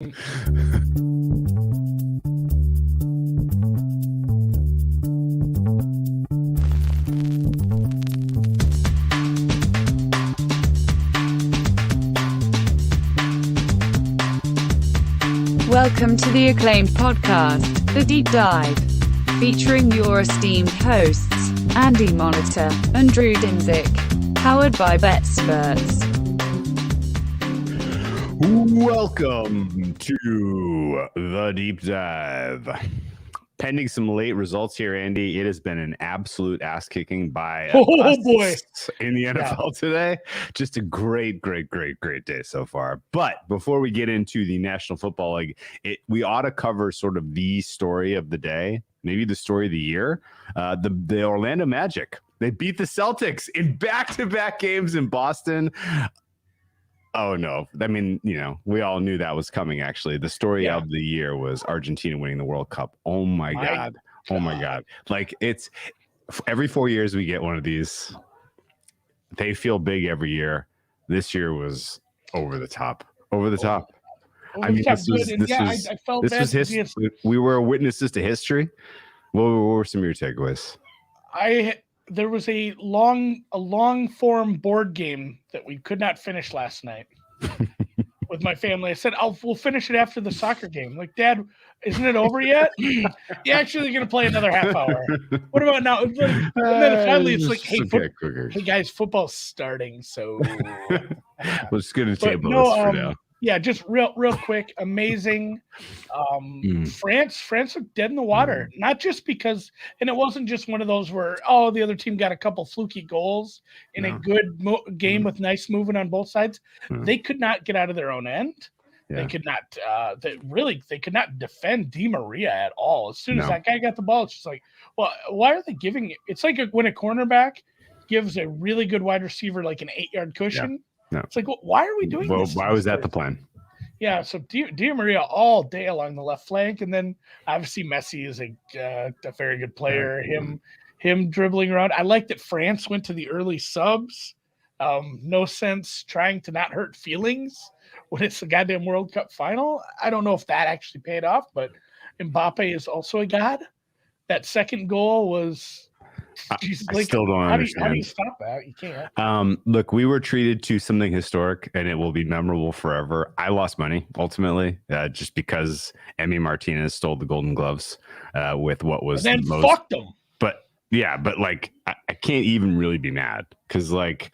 Welcome to the acclaimed podcast, The Deep Dive, featuring your esteemed hosts, Andy Monitor and Drew Dinzik, powered by BetSperts. Welcome to The Deep Dive. Pending some late results here, Andy, it has been an absolute ass-kicking by us in the NFL today. Just a great day so far. But before we get into the National Football League, we ought to cover sort of the story of the day, maybe the story of the year, the Orlando Magic. They beat the Celtics in back-to-back games in Boston. Oh, no. I mean, we all knew that was coming, actually. The story of the year was Argentina winning the World Cup. Oh, my God. Oh, my God. Like, it's every 4 years we get one of these. They feel big every year. This year was over the top. Over the top. I mean, this was history. We were witnesses to history. What were some of your takeaways? There was a long form board game that we could not finish last night with my family. I said, we'll finish it after the soccer game. Like, Dad, isn't it over yet? Yeah, actually, they're going to play another half hour. What about now? And then finally it's like, hey guys, football's starting. So let's get a table this for now. Yeah, just real quick, amazing. France looked dead in the water, not just because, and it wasn't just one of those where, the other team got a couple fluky goals in a good game with nice movement on both sides. They could not get out of their own end. They could not, they could not defend Di Maria at all. As soon as that guy got the ball, it's just like, well, why are they giving it? It's like when a cornerback gives a really good wide receiver like an 8-yard cushion. Yeah. No. It's like, well, why are we doing this? Why was that the plan? Yeah, so Di Maria all day along the left flank, and then obviously Messi is a very good player. Him dribbling around. I like that France went to the early subs. No sense trying to not hurt feelings when it's the goddamn World Cup final. I don't know if that actually paid off, but Mbappe is also a god. That second goal was. I still don't understand. How do you stop that? You can't. Look, we were treated to something historic, and it will be memorable forever. I lost money ultimately, just because Emi Martinez stole the Golden Gloves with what was and then fucked them. But like I can't even really be mad because like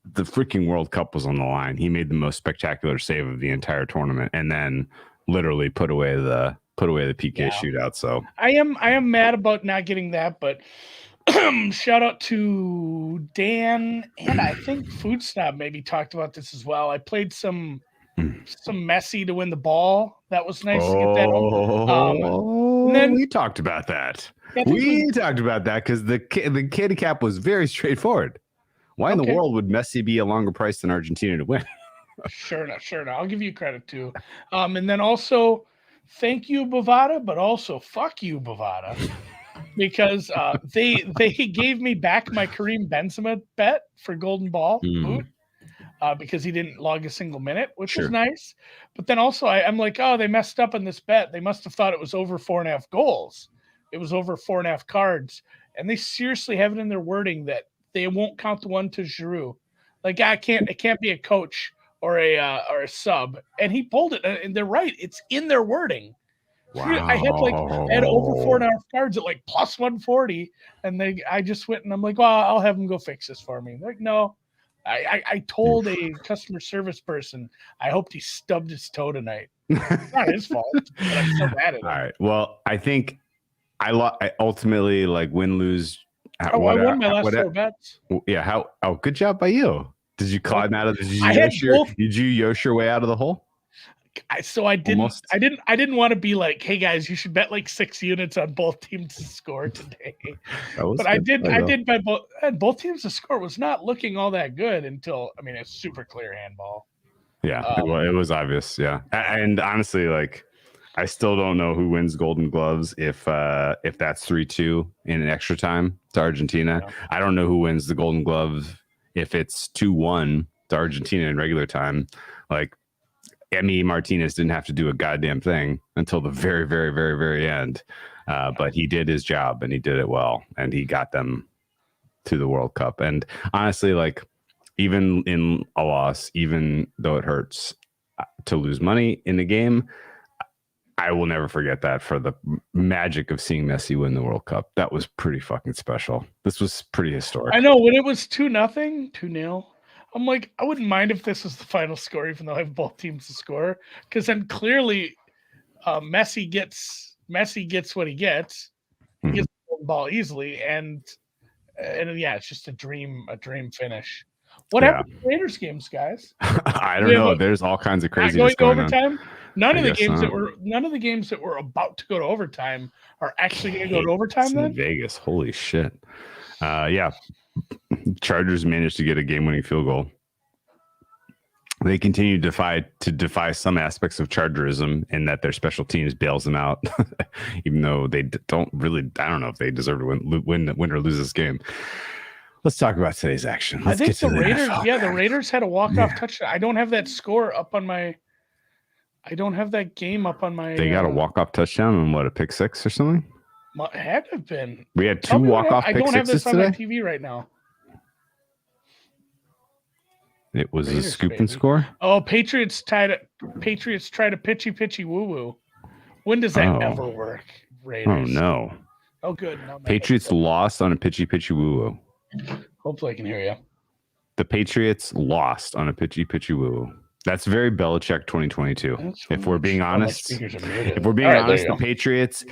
the freaking World Cup was on the line. He made the most spectacular save of the entire tournament, and then literally put away the PK shootout. So I am mad about not getting that, but. Shout out to Dan, and I think Food Snob maybe talked about this as well. I played some Messi to win the ball. That was nice to get that home. And then we talked about that. We talked about that because the handicap was very straightforward. Why in the world would Messi be a longer price than Argentina to win? Sure enough. I'll give you credit too. And then also, thank you, Bovada, but also fuck you, Bovada. Because they gave me back my Kareem Benzema bet for Golden Ball boot because he didn't log a single minute, which was nice. But then also I'm like, they messed up on this bet. They must have thought it was over 4.5 goals. It was over 4.5 cards, and they seriously have it in their wording that they won't count the one to Giroud. Like it can't be a coach or a sub, and he pulled it, and they're right. It's in their wording. Wow. I had over 4.5 cards at like plus 140, and I just went and I'm like, well, I'll have them go fix this for me. Like, no, I told a customer service person I hoped he stubbed his toe tonight. It's not his fault, but I'm so bad at it. All right. Well, I think I ultimately like win lose. I won my last 4 bets. Yeah. Good job by you. Did you climb out of? Did you yosh your way out of the hole? I didn't want to be like, hey guys, you should bet like 6 units on both teams to score today. But I did bet both teams to score. Was not looking all that good until a super clear handball. Yeah, it was obvious. Yeah, and honestly, like I still don't know who wins Golden Gloves if that's 3-2 in an extra time to Argentina. Yeah. I don't know who wins the Golden Glove if it's 2-1 to Argentina in regular time. Like Emi Martinez didn't have to do a goddamn thing until the very, very, very, very end. But he did his job and he did it well, and he got them to the World Cup. And honestly, like, even in a loss, even though it hurts to lose money in the game, I will never forget that for the magic of seeing Messi win the World Cup. That was pretty fucking special. This was pretty historic. I know when it was 2-0, 2-0. I'm like, I wouldn't mind if this was the final score, even though I have both teams to score, because then clearly Messi gets what he gets. He gets the ball easily, and yeah, it's just a dream finish. What happened to the Raiders games, guys? I don't know. There's all kinds of craziness going on. None of the games that were about to go to overtime are actually going to go to overtime. Then Vegas, holy shit! Yeah, Chargers managed to get a game-winning field goal. They continue to defy some aspects of Chargerism in that their special teams bails them out, even though they don't really. I don't know if they deserve to win or lose this game. Let's talk about today's action. I think the Raiders. Yeah, the Raiders had a walk-off touchdown. I don't have that score up on my. I don't have that game up on my. They got a walk-off touchdown and what, a pick six or something? It had to have been. We had two walk-off pick sixes today? I don't have this on my TV right now. It was Raiders, a scoop and score? Oh, Patriots tried a pitchy woo-woo. When does that ever work, Raiders? Oh, no. Oh, good. No, Patriots lost on a pitchy woo-woo. Hopefully I can hear you. The Patriots lost on a pitchy woo-woo. That's very Belichick 2022. If we're being honest, the Patriots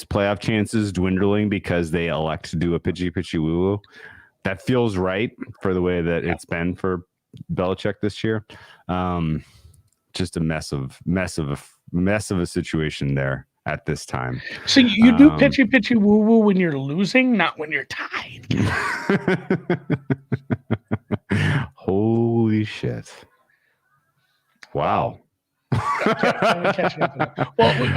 playoff chances dwindling because they elect to do a pitchy woo-woo. That feels right for the way that it's been for Belichick this year. Just a mess of a situation there at this time. So you do pitchy woo-woo when you're losing, not when you're tied. Holy shit. Wow. Well,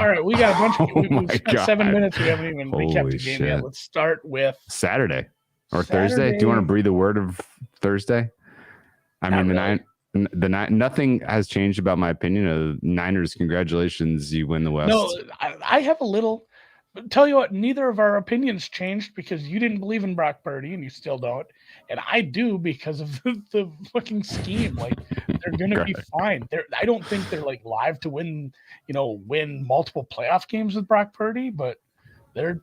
all right. We got a bunch of we've spent 7 minutes. We haven't even recapped the game yet. Let's start with Saturday or Thursday. Do you want to breathe a word of Thursday? Nothing has changed about my opinion of Niners. Congratulations, you win the West. No, I have a little. But tell you what, neither of our opinions changed because you didn't believe in Brock Purdy and you still don't, and I do because of the fucking scheme. Like, they're going to be fine. I don't think they're like live to win multiple playoff games with Brock Purdy, but they're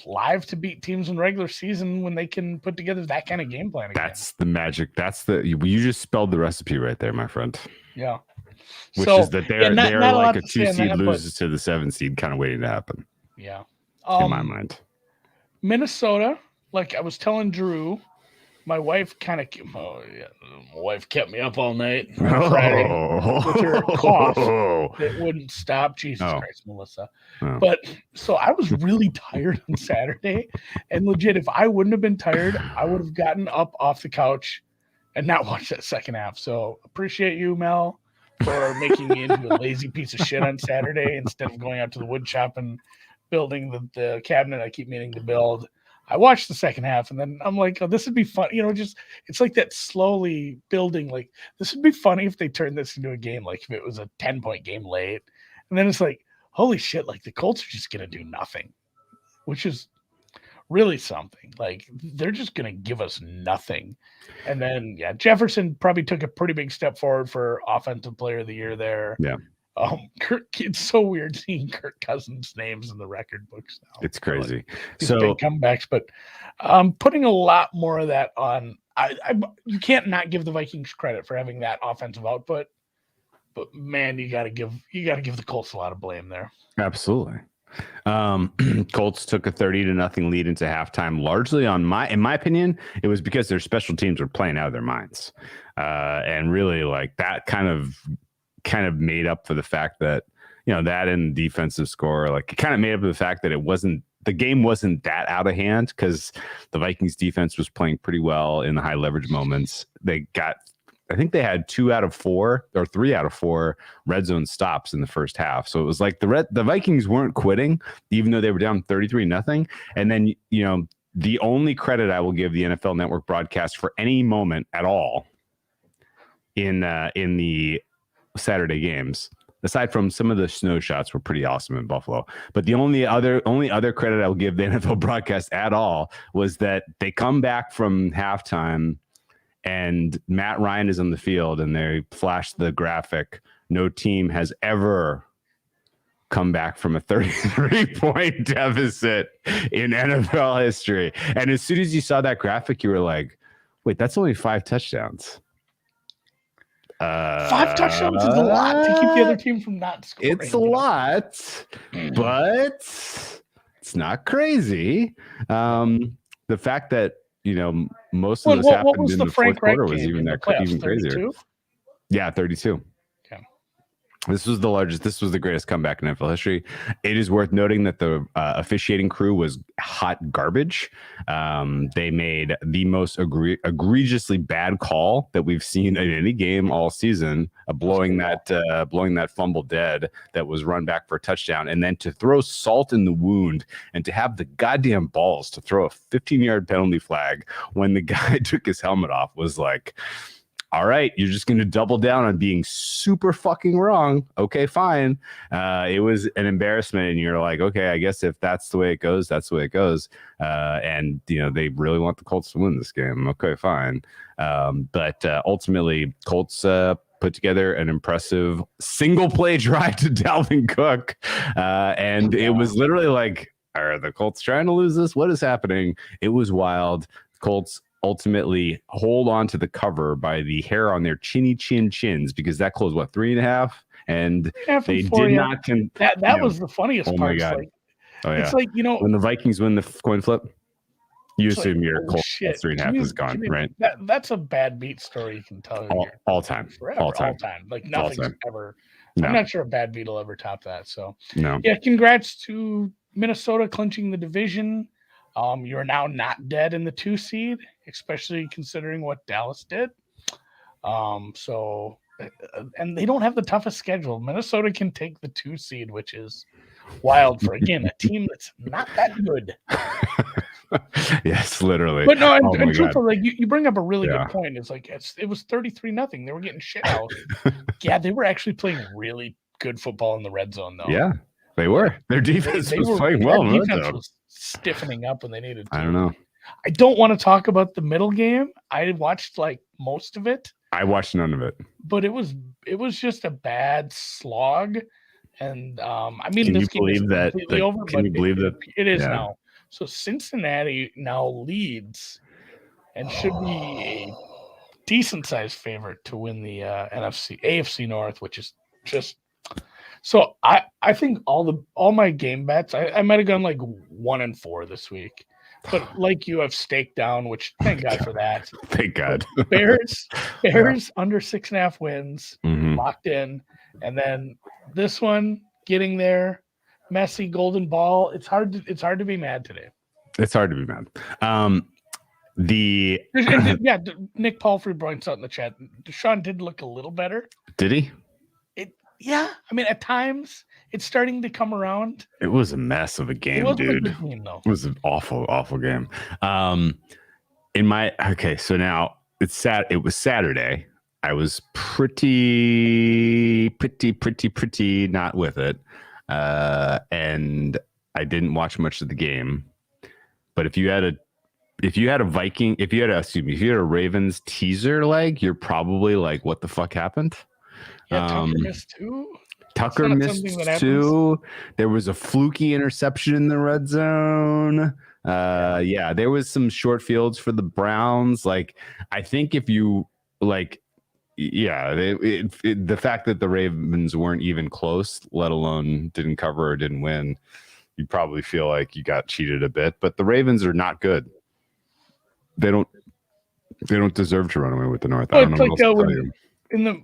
live to beat teams in regular season when they can put together that kind of game plan again. That's the magic. You just spelled the recipe right there, my friend. Yeah. Which is that they're like a 2 seed loses to the 7 seed kind of waiting to happen. Yeah. In my mind. Minnesota, like I was telling Drew, my wife kept me up all night on Friday with her cough that wouldn't stop. Jesus Christ, Melissa. Oh. But so I was really tired on Saturday, and legit, if I wouldn't have been tired, I would have gotten up off the couch and not watched that second half. So appreciate you, Mel, for making me into a lazy piece of shit on Saturday instead of going out to the wood shop and building the cabinet I keep meaning to build. I watched the second half and then I'm like, oh, this would be fun. It's like that slowly building. Like, this would be funny if they turned this into a game, like if it was a 10-point game late. And then it's like, holy shit, like the Colts are just going to do nothing, which is really something. Like, they're just going to give us nothing. And then, Jefferson probably took a pretty big step forward for offensive player of the year there. Yeah. It's so weird seeing Kirk Cousins' names in the record books now. It's crazy. So big comebacks, but putting a lot more of that on. You can't not give the Vikings credit for having that offensive output, but man, you got to give the Colts a lot of blame there. Absolutely. Colts took a 30-0 lead into halftime, largely in my opinion, it was because their special teams were playing out of their minds, and really like that kind of made up for the fact that, that and defensive score, like it kind of made up for the fact that the game wasn't that out of hand because the Vikings defense was playing pretty well in the high leverage moments. I think they had 2 out of 4 or 3 out of 4 red zone stops in the first half. So it was like the Vikings weren't quitting, even though they were down 33-0. And then, the only credit I will give the NFL Network broadcast for any moment at all in the Saturday games, aside from some of the snow shots were pretty awesome in Buffalo. But the only other credit I'll give the NFL broadcast at all was that they come back from halftime and Matt Ryan is on the field and they flash the graphic. No team has ever come back from a 33-point deficit in NFL history. And as soon as you saw that graphic, you were like, wait, that's only 5 touchdowns. 5 touchdowns is a lot to keep the other team from not scoring. It's a lot, but it's not crazy. The fact that, most of this happened in the fourth quarter was even crazier. 32? Yeah, 32. This was the largest. This was the greatest comeback in NFL history. It is worth noting that the officiating crew was hot garbage. They made the most egregiously bad call that we've seen in any game all season, blowing that fumble dead that was run back for a touchdown, and then to throw salt in the wound and to have the goddamn balls to throw a 15-yard penalty flag when the guy took his helmet off was like, all right, you're just going to double down on being super fucking wrong. Okay, fine. It was an embarrassment, and you're like, okay, I guess if that's the way it goes, that's the way it goes. And they really want the Colts to win this game. Okay, fine. But ultimately, Colts put together an impressive single play drive to Dalvin Cook, and it was literally like, are the Colts trying to lose this? What is happening? It was wild. Colts ultimately hold on to the cover by the hair on their chins, because that closed 3.5, and they did not. That was the funniest part. My God. It's like when the Vikings win the coin flip, you assume your Colts 3.5 is gone, right? That's a bad beat story you can tell all time, forever, all time. Like nothing's ever. No. I'm not sure a bad beat will ever top that. So no. Yeah, congrats to Minnesota clinching the division. You're now not dead in the 2 seed, especially considering what Dallas did. And they don't have the toughest schedule. Minnesota can take the 2 seed, which is wild for, again, a team that's not that good. Yes, literally. But no, and truthfully, like you bring up a really good point. It's like it was 33-0. They were getting shit out. Yeah, they were actually playing really good football in the red zone, though. Yeah, they were. Their defense was playing well. Their defense was stiffening up when they needed to. I don't know. I don't want to talk about the middle game. I watched most of it. I watched none of it. But it was just a bad slog. And can you believe that? Can you believe that it is now? So Cincinnati now leads and should be a decent sized favorite to win the AFC North, which is just. So I think all my game bets, I might have gone 1-4 this week, but like you have staked down, which thank God for that. Thank God. Bears under 6.5 wins, locked in, and then this one getting there, messy golden ball. It's hard to be mad today. It's hard to be mad. Nick Palfrey points out in the chat, Deshaun did look a little better. Did he? Yeah, I mean, at times it's starting to come around. It was a mess of a game, dude. It was an awful, awful game. So now it's sad. It was Saturday. I was pretty not with it, and I didn't watch much of the game. But if you had a Ravens teaser leg, you're probably like, what the fuck happened? Yeah, Tucker missed 2. Tucker missed 2. There was a fluky interception in the red zone. There was some short fields for the Browns. I think if you the fact that the Ravens weren't even close, let alone didn't cover or didn't win, you probably feel like you got cheated a bit. But the Ravens are not good. They don't deserve to run away with the North. I don't know what else to tell you.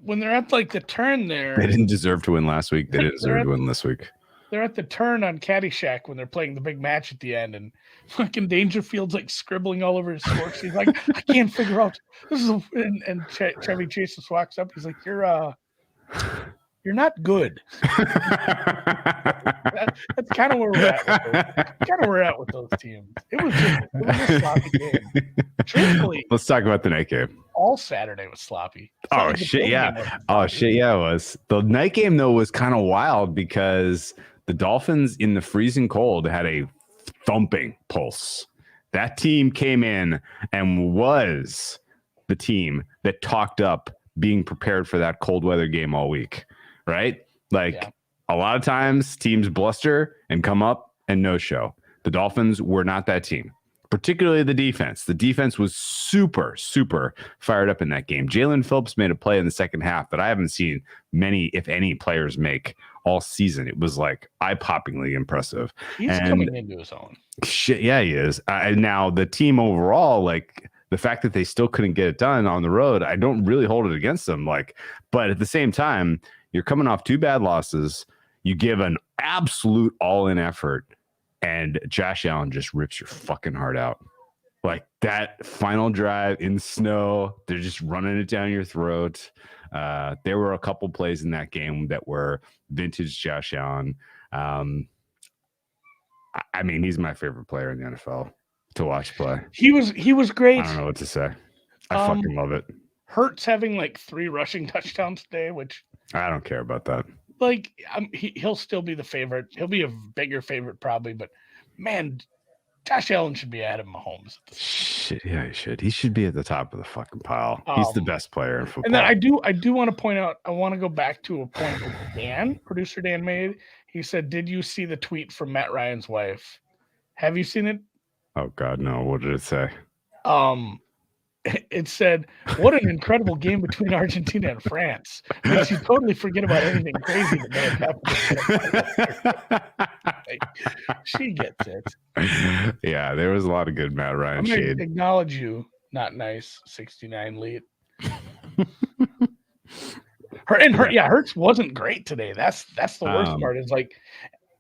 When they're at the turn there, they didn't deserve to win last week. They didn't deserve to win this week. They're at the turn on Caddyshack when they're playing the big match at the end, and fucking Dangerfield's scribbling all over his score. He's like, I can't figure out this is. And Chevy Chase just walks up. He's like, you're not good. That's kind of where we're at with those teams. It was a sloppy game. Truthfully, let's talk about the night game. all Saturday was sloppy. It's not Oh like the shit, Bills yeah. game wasn't Oh sloppy. shit, yeah. It was the night game though was kind of wild because the Dolphins in the freezing cold had a thumping pulse. That team came in and was the team that talked up being prepared for that cold weather game all week, right? Like a lot of times teams bluster and come up and no show. The Dolphins were not that team, particularly the defense. The defense was super, super fired up in that game. Jalen Phillips made a play in the second half that I haven't seen many, if any, players make all season. It was like eye-poppingly impressive. He's coming into his own. Shit, yeah, he is. Now the team overall, like the fact that they still couldn't get it done on the road, I don't really hold it against them. Like, but at the same time, you're coming off 2 bad losses. You give an absolute all-in effort, and Josh Allen just rips your fucking heart out. Like that final drive in snow, they're just running it down your throat. There were a couple plays in that game that were vintage Josh Allen. I mean, he's my favorite player in the NFL to watch play. He was great. I don't know what to say. I fucking love it. Hurts having like 3 rushing touchdowns today, which I don't care about that. Like he'll still be the favorite. He'll be a bigger favorite probably, but man, Josh Allen should be ahead of Mahomes. Shit, yeah, he should. He should be at the top of the fucking pile. He's the best player in football. And then I do want to point out. I want to go back to a point that producer Dan made. He said, "Did you see the tweet from Matt Ryan's wife? Have you seen it?" Oh God, no. What did it say? It said, "What an incredible game between Argentina and France. Makes you totally forget about anything crazy that may have happened." She gets it. Yeah, there was a lot of good Matt Ryan I'm shade. gonna acknowledge you. Not nice. 69 lead. Hurts wasn't great today. That's the worst part. Is like,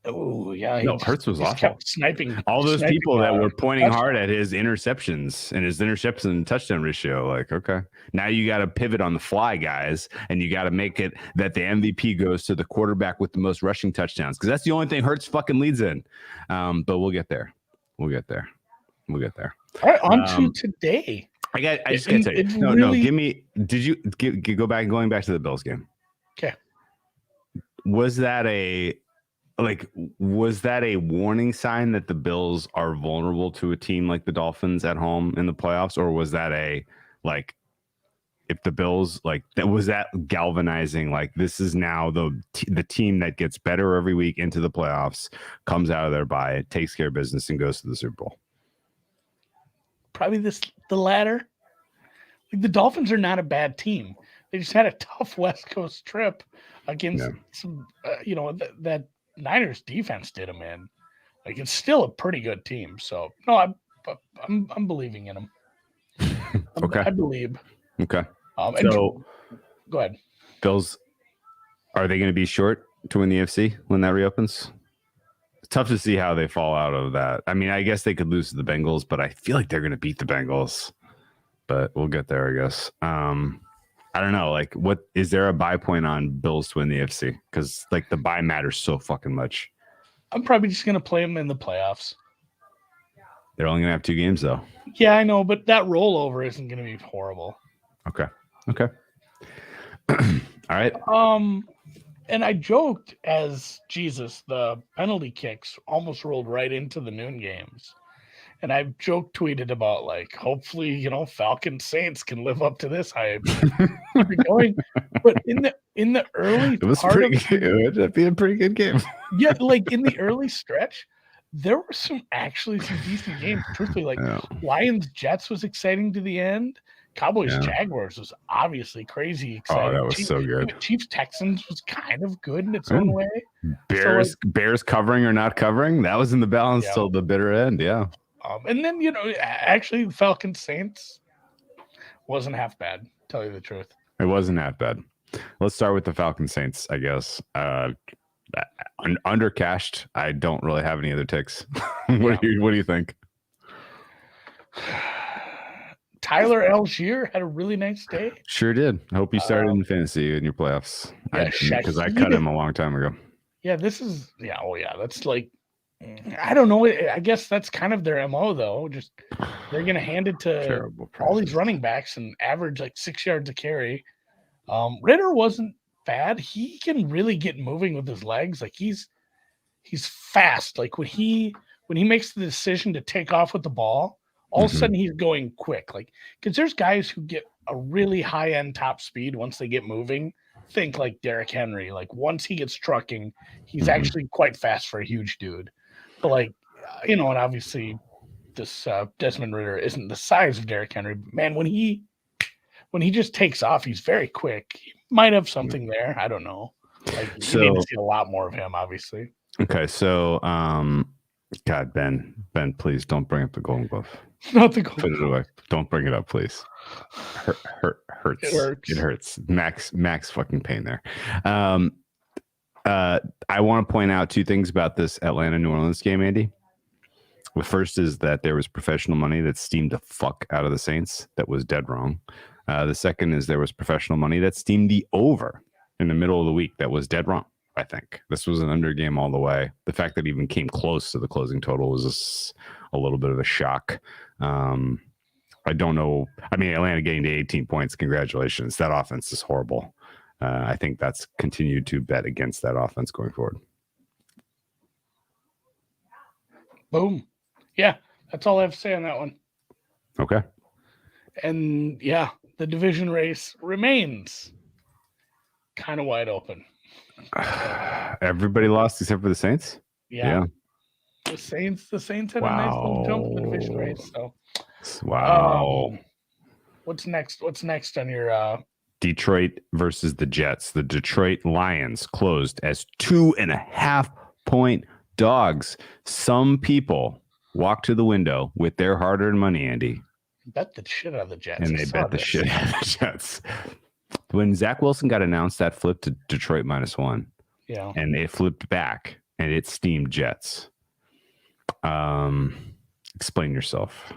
oh yeah, no, Hurts was awful. Kept sniping all those people that were pointing hard at his interceptions and his interception touchdown ratio. Like, okay, now you got to pivot on the fly, guys, and you got to make it that the MVP goes to the quarterback with the most rushing touchdowns, because that's the only thing Hurts fucking leads in. But we'll get there. We'll get there. All right, on to today. I just gotta tell you. No. Give me. Did you go back? Going back to the Bills game. Okay. Was that a warning sign that the Bills are vulnerable to a team like the Dolphins at home in the playoffs, or was that if the Bills was that galvanizing? Like, this is now the team that gets better every week into the playoffs, comes out of their bye, takes care of business, and goes to the Super Bowl. Probably the latter. Like, the Dolphins are not a bad team. They just had a tough West Coast trip against some, that Niners defense did them in. Like, it's still a pretty good team. So no, I'm believing in them. Okay, I believe. Okay. So go ahead. Bills, are they going to be short to win the AFC when that reopens? Tough to see how they fall out of that. I mean, I guess they could lose to the Bengals, but I feel like they're going to beat the Bengals. But we'll get there, I guess. I don't know. Like, what is there a buy point on Bills to win the AFC? Because the buy matters so fucking much. I'm probably just going to play them in the playoffs. They're only going to have 2 games, though. Yeah, I know, but that rollover isn't going to be horrible. Okay. All right. And I joked as Jesus, the penalty kicks almost rolled right into the noon games. And I've tweeted about hopefully, Falcons Saints can live up to this hype. Going, but in the early it was pretty good. It would be a pretty good game. Yeah, in the early stretch, there were some decent games. Truthfully, Lions Jets was exciting to the end. Cowboys Jaguars was obviously crazy exciting. Oh, that was so good. Chiefs Texans was kind of good in its own way. Bears covering or not covering, that was in the balance till the bitter end. Yeah. And then actually the Falcons Saints wasn't half bad. Tell you the truth, it wasn't half bad. Let's start with the Falcons Saints, I guess. Undercashed. I don't really have any other ticks. What do you think? Tyler Algier had a really nice day. Sure did. I hope you started in fantasy in your playoffs. Yeah, because I cut him a long time ago. Yeah, this is that's I don't know. I guess that's kind of their MO, though. Just they're going to hand it to all these running backs and average like 6 yards a carry. Ritter wasn't bad. He can really get moving with his legs. Like he's fast. Like when he makes the decision to take off with the ball, all of a sudden he's going quick. Like because there's guys who get a really high end top speed once they get moving. Think like Derrick Henry. Like once he gets trucking, he's actually quite fast for a huge dude. But like, and obviously this Desmond Ritter isn't the size of Derrick Henry. But man, when he just takes off, he's very quick. He might have something there. I don't know. Like you need to see a lot more of him, obviously. Okay, so God, Ben, please don't bring up the Golden Glove. Not the Golden Glove. Put it away. Don't bring it up, please. Hurts. It hurts. Max fucking pain there. I want to point out two things about this Atlanta-New Orleans game, Andy. The first is that there was professional money that steamed the fuck out of the Saints. That was dead wrong. The second is there was professional money that steamed the over in the middle of the week. That was dead wrong, I think. This was an under game all the way. The fact that it even came close to the closing total was a little bit of a shock. I don't know. I mean, Atlanta getting to 18 points. Congratulations. That offense is horrible. I think that's continued to bet against that offense going forward. Boom. Yeah, that's all I have to say on that one. Okay. And yeah, the division race remains kind of wide open. Everybody lost except for the Saints? Yeah. The Saints had a nice little jump in the division race. So wow. What's next on your Detroit versus the Jets? The Detroit Lions closed as 2.5-point dogs. Some people walked to the window with their hard-earned money, Andy. Bet the shit out of the Jets. And they bet the shit out of the Jets. When Zach Wilson got announced, that flipped to Detroit -1. Yeah. And it flipped back, and it steamed Jets. Explain yourself.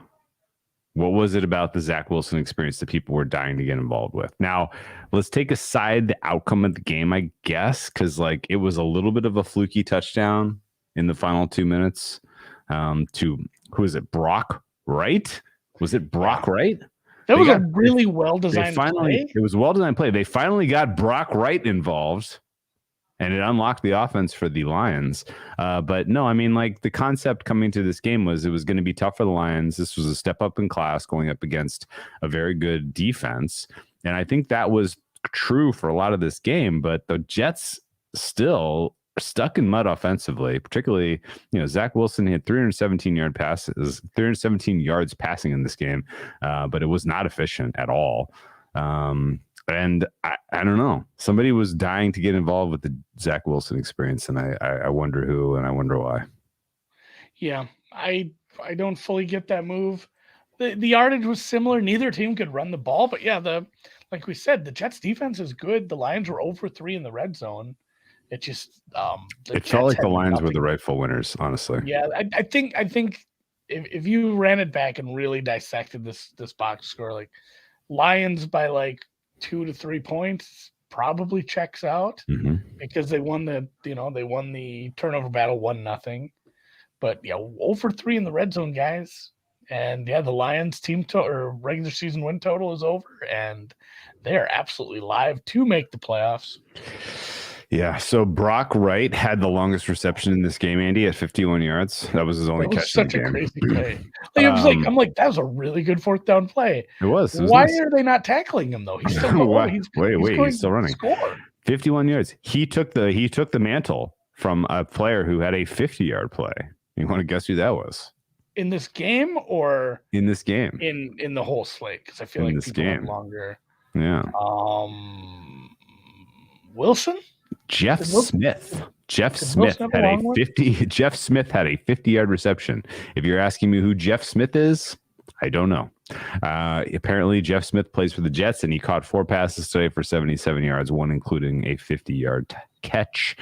What was it about the Zach Wilson experience that people were dying to get involved with? Now, let's take aside the outcome of the game, I guess, because like it was a little bit of a fluky touchdown in the final 2 minutes to, who is it, Brock Wright? Was it Brock Wright? That was a really well-designed play. It was a well-designed play. They finally got Brock Wright involved, and it unlocked the offense for the Lions. But no, I mean, like the concept coming to this game was it was going to be tough for the Lions. This was a step up in class going up against a very good defense. And I think that was true for a lot of this game, but the Jets still stuck in mud offensively, particularly, Zach Wilson had 317 yards passing in this game, but it was not efficient at all. And I don't know. Somebody was dying to get involved with the Zach Wilson experience, and I wonder who, and I wonder why. Yeah, I don't fully get that move. The yardage was similar. Neither team could run the ball, but yeah, like we said, the Jets defense is good. The Lions were 0-for-3 in the red zone. It just it felt like the Lions were the rightful winners, honestly. Yeah, I think if you ran it back and really dissected this box score, like Lions by like 2 to 3 points probably checks out because they won the turnover battle 1-0. But yeah, 0-for-3 in the red zone, guys. And yeah, the Lions team regular season win total is over, and they are absolutely live to make the playoffs. Yeah, so Brock Wright had the longest reception in this game, Andy, at 51 yards. That was his only catch. Such a crazy play. I'm like, that was a really good fourth down play. It was. Why are they not tackling him though? He's still going. He's still running. Score. 51 yards. He took the mantle from a player who had a 50-yard play. You want to guess who that was? In this game or in this game? In the whole slate, because I feel like people have longer. Yeah. Wilson. Jeff Smith had a 50-yard reception. If you're asking me who Jeff Smith is, I don't know. Apparently Jeff Smith plays for the Jets, and he caught 4 passes today for 77 yards, one including a 50-yard catch.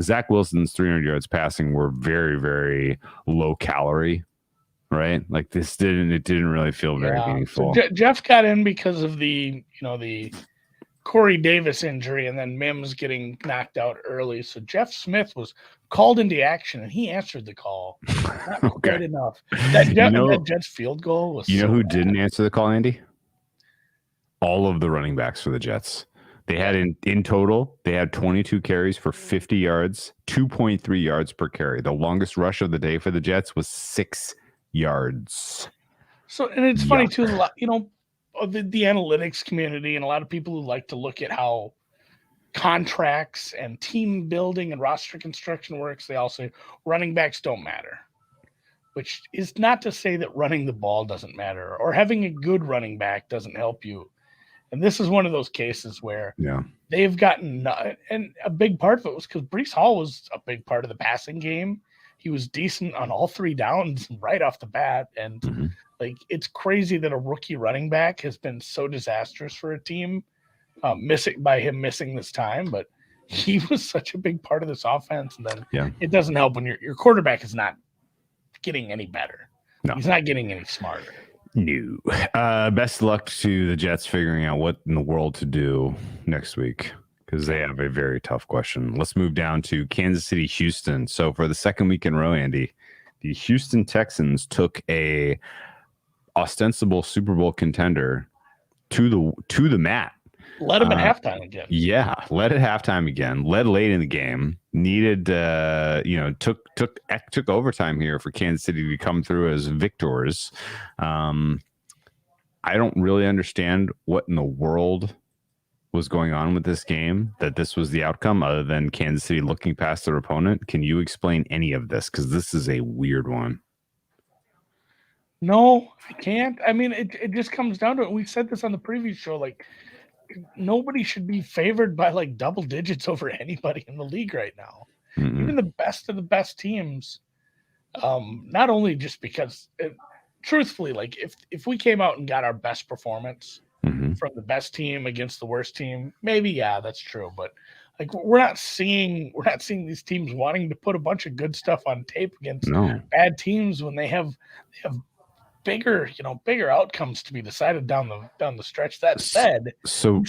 Zach Wilson's 300 yards passing were very, very low calorie, right? Like it didn't really feel very meaningful. So Jeff got in because of the Corey Davis injury and then Mims getting knocked out early. So Jeff Smith was called into action and he answered the call. Not quite enough. That Jets field goal was who didn't answer the call, Andy? All of the running backs for the Jets. They had in total, they had 22 carries for 50 yards, 2.3 yards per carry. The longest rush of the day for the Jets was 6 yards. So, and it's funny too, the analytics community and a lot of people who like to look at how contracts and team building and roster construction works, they all say running backs don't matter, which is not to say that running the ball doesn't matter or having a good running back doesn't help you. And this is one of those cases where they've gotten, and a big part of it was because Breece Hall was a big part of the passing game. He was decent on all 3 downs right off the bat. And it's crazy that a rookie running back has been so disastrous for a team, missing this time. But he was such a big part of this offense. And then it doesn't help when your quarterback is not getting any better. No. He's not getting any smarter. No. Best luck to the Jets figuring out what in the world to do next week because they have a very tough question. Let's move down to Kansas City, Houston. So for the second week in a row, Andy, the Houston Texans took a ostensible Super Bowl contender to the mat. Led him at halftime again. Yeah, led at halftime again. Led late in the game. Needed, took overtime here for Kansas City to come through as victors. I don't really understand what in the world was going on with this game, that this was the outcome other than Kansas City looking past their opponent. Can you explain any of this? Because this is a weird one. No, I can't. I mean, it just comes down to it. We said this on the previous show, nobody should be favored by double digits over anybody in the league right now. Mm-hmm. Even the best of the best teams, not only just because truthfully, if we came out and got our best performance from the best team against the worst team, maybe that's true. But we're not seeing these teams wanting to put a bunch of good stuff on tape against bad teams when they have bigger outcomes to be decided down the stretch. That said, so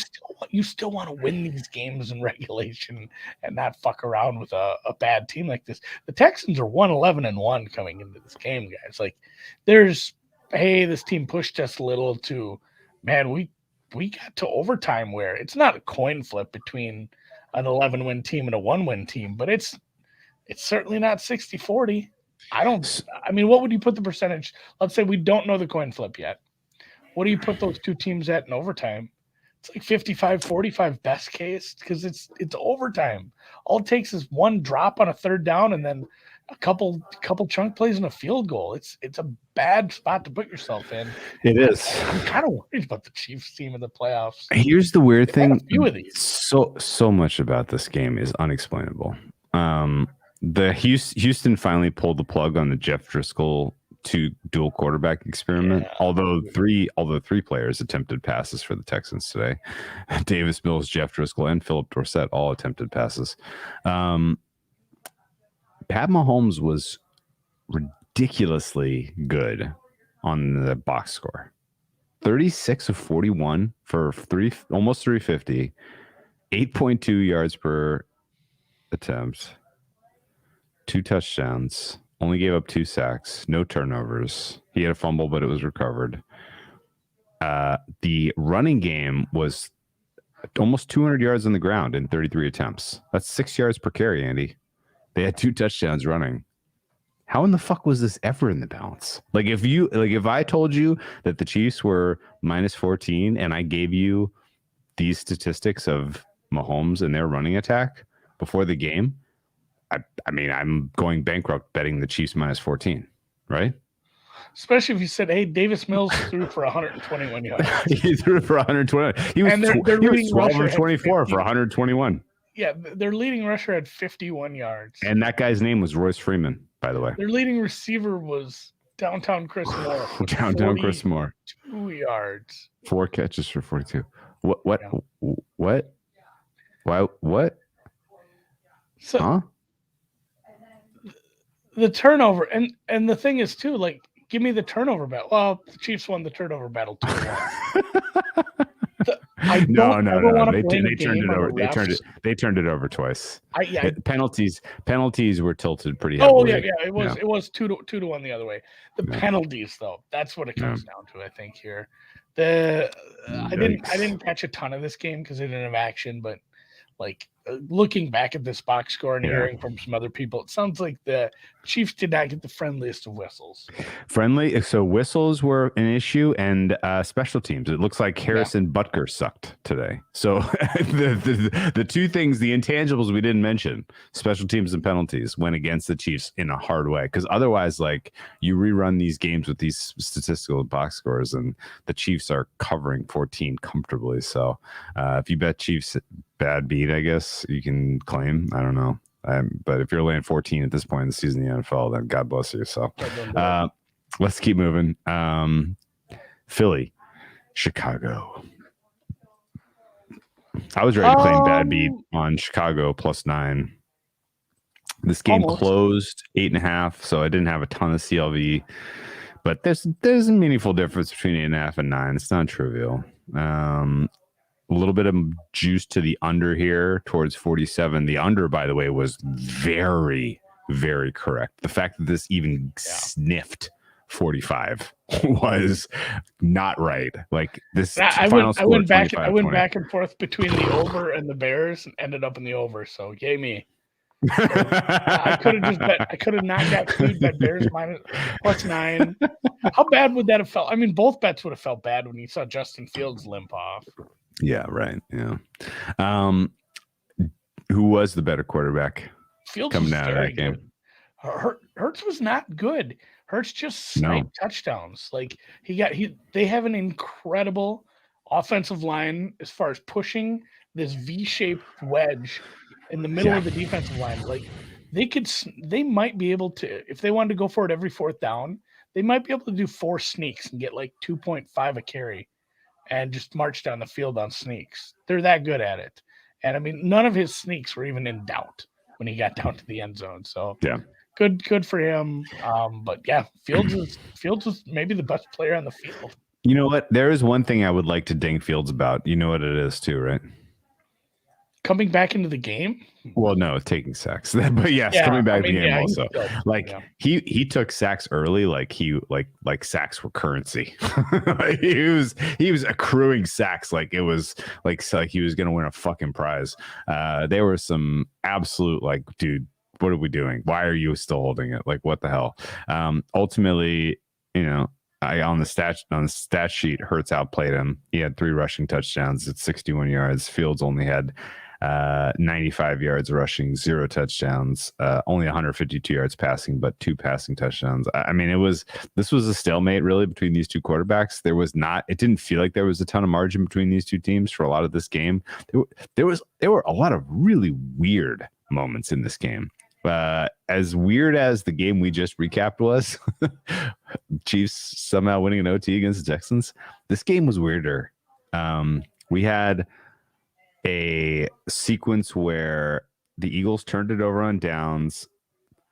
you still want to win these games in regulation and not fuck around with a bad team like this. The Texans are 1-11-1 coming into this game, guys. This team pushed us a little to, man, we got to overtime where it's not a coin flip between an 11-win team and a 1-win team, but it's certainly not 60-40. What would you put the percentage? Let's say we don't know the coin flip yet. What do you put those two teams at in overtime? It's 55-45 best case because it's overtime. All it takes is one drop on a third down and then a couple chunk plays and a field goal. It's a bad spot to put yourself in. It is. I'm kind of worried about the Chiefs team in the playoffs. Here's the weird thing. A few of these. So much about this game is unexplainable. The Houston finally pulled the plug on the Jeff Driscoll dual quarterback experiment. Although three players attempted passes for the Texans today, Davis Mills, Jeff Driscoll, and Philip Dorsett all attempted passes. Pat Mahomes was ridiculously good on the box score. 36 of 41 for almost 350, 8.2 yards per attempt. 2 touchdowns, only gave up 2 sacks, no turnovers. He had a fumble, but it was recovered. The running game was almost 200 yards on the ground in 33 attempts. That's 6 yards per carry, Andy. They had 2 touchdowns running. How in the fuck was this ever in the balance? If I told you that the Chiefs were minus 14 and I gave you these statistics of Mahomes and their running attack before the game, I'm going bankrupt betting the Chiefs minus 14, right? Especially if you said, hey, Davis Mills threw for 121 yards. He threw for 121. He was 12 or 24 for 121. Yeah, their leading rusher had 51 yards. And that guy's name was Royce Freeman, by the way. Their leading receiver was downtown Chris Moore. Chris Moore. 2 yards. 4 catches for 42. What? Why? What? So, the turnover, and the thing is too, give me the turnover battle. Well, the Chiefs won the turnover battle 2-1. I don't ever want to blame a They turned game it on over. the refs. They turned it over twice. Penalties were tilted pretty heavily. It was 2-1 the other way. The penalties, though, that's what it comes down to. I think here, I didn't catch a ton of this game because they didn't have action, but like looking back at this box score and hearing from some other people, it sounds like the Chiefs did not get the friendliest of whistles. So whistles were an issue, and special teams. It looks like Harrison Butker sucked today. So the two things, the intangibles we didn't mention, special teams and penalties, went against the Chiefs in a hard way. Because otherwise, like, you rerun these games with these statistical box scores, and the Chiefs are covering 14 comfortably. So if you bet Chiefs bad beat, I guess you can claim. I don't know. But if you're laying 14 at this point in the season in the NFL, then God bless you. So let's keep moving. Philly, Chicago. I was ready to claim bad beat on Chicago +9. This game closed 8.5, so I didn't have a ton of CLV. But there's a meaningful difference between 8.5 and 9. It's not trivial. A little bit of juice to the under here towards 47. The under, by the way, was very, very correct. The fact that this even sniffed 45 was not right. Like this. I went back and forth between the over and the Bears and ended up in the over. So yay me. I could have not got food bet Bears +9. How bad would that have felt? I mean, both bets would have felt bad when you saw Justin Fields limp off. Yeah, right. Yeah. Who was the better quarterback? Fields coming out of that game? Hurts was not good. Hurts just sniped touchdowns. Like they have an incredible offensive line as far as pushing this V-shaped wedge in the middle of the defensive line. Like they might be able to, if they wanted to go for it every fourth down, they might be able to do 4 sneaks and get like 2.5 a carry and just march down the field on sneaks. They're that good at it. And I mean, none of his sneaks were even in doubt when he got down to the end zone. So good for him. But yeah, Fields was maybe the best player on the field. You know what? There is one thing I would like to ding Fields about. You know what it is too, right? Coming back into the game? Well, no, taking sacks. But yes, coming back to the game also. He took sacks early, like sacks were currency. he was accruing sacks like it was like he was gonna win a fucking prize. There were some absolute like, dude, what are we doing? Why are you still holding it? Like, what the hell? Ultimately, on the stat sheet, Hurts outplayed him. He had 3 rushing touchdowns at 61 yards. Fields only had 95 yards rushing, 0 touchdowns, only 152 yards passing, but 2 passing touchdowns. I mean, this was a stalemate really between these two quarterbacks. It didn't feel like there was a ton of margin between these two teams for a lot of this game. There were a lot of really weird moments in this game. As weird as the game we just recapped was, Chiefs somehow winning an OT against the Texans, this game was weirder. We had a sequence where the Eagles turned it over on downs,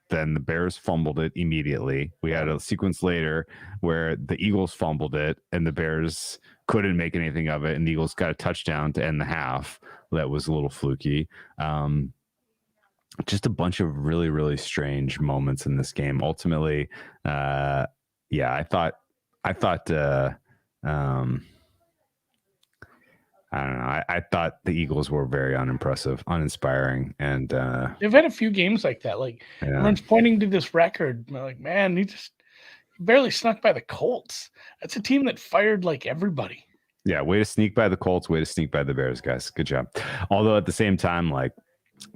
then the Bears fumbled it immediately. We had a sequence later where the Eagles fumbled it and the Bears couldn't make anything of it, and the Eagles got a touchdown to end the half. That was a little fluky. Just a bunch of really, really strange moments in this game. Ultimately, I thought I don't know. I thought the Eagles were very uninspiring, and they've had a few games like that. Like everyone's pointing to this record. They're like, man, he just barely snuck by the Colts. That's a team that fired like everybody. Yeah, way to sneak by the Colts. Way to sneak by the Bears, guys. Good job. Although at the same time, like,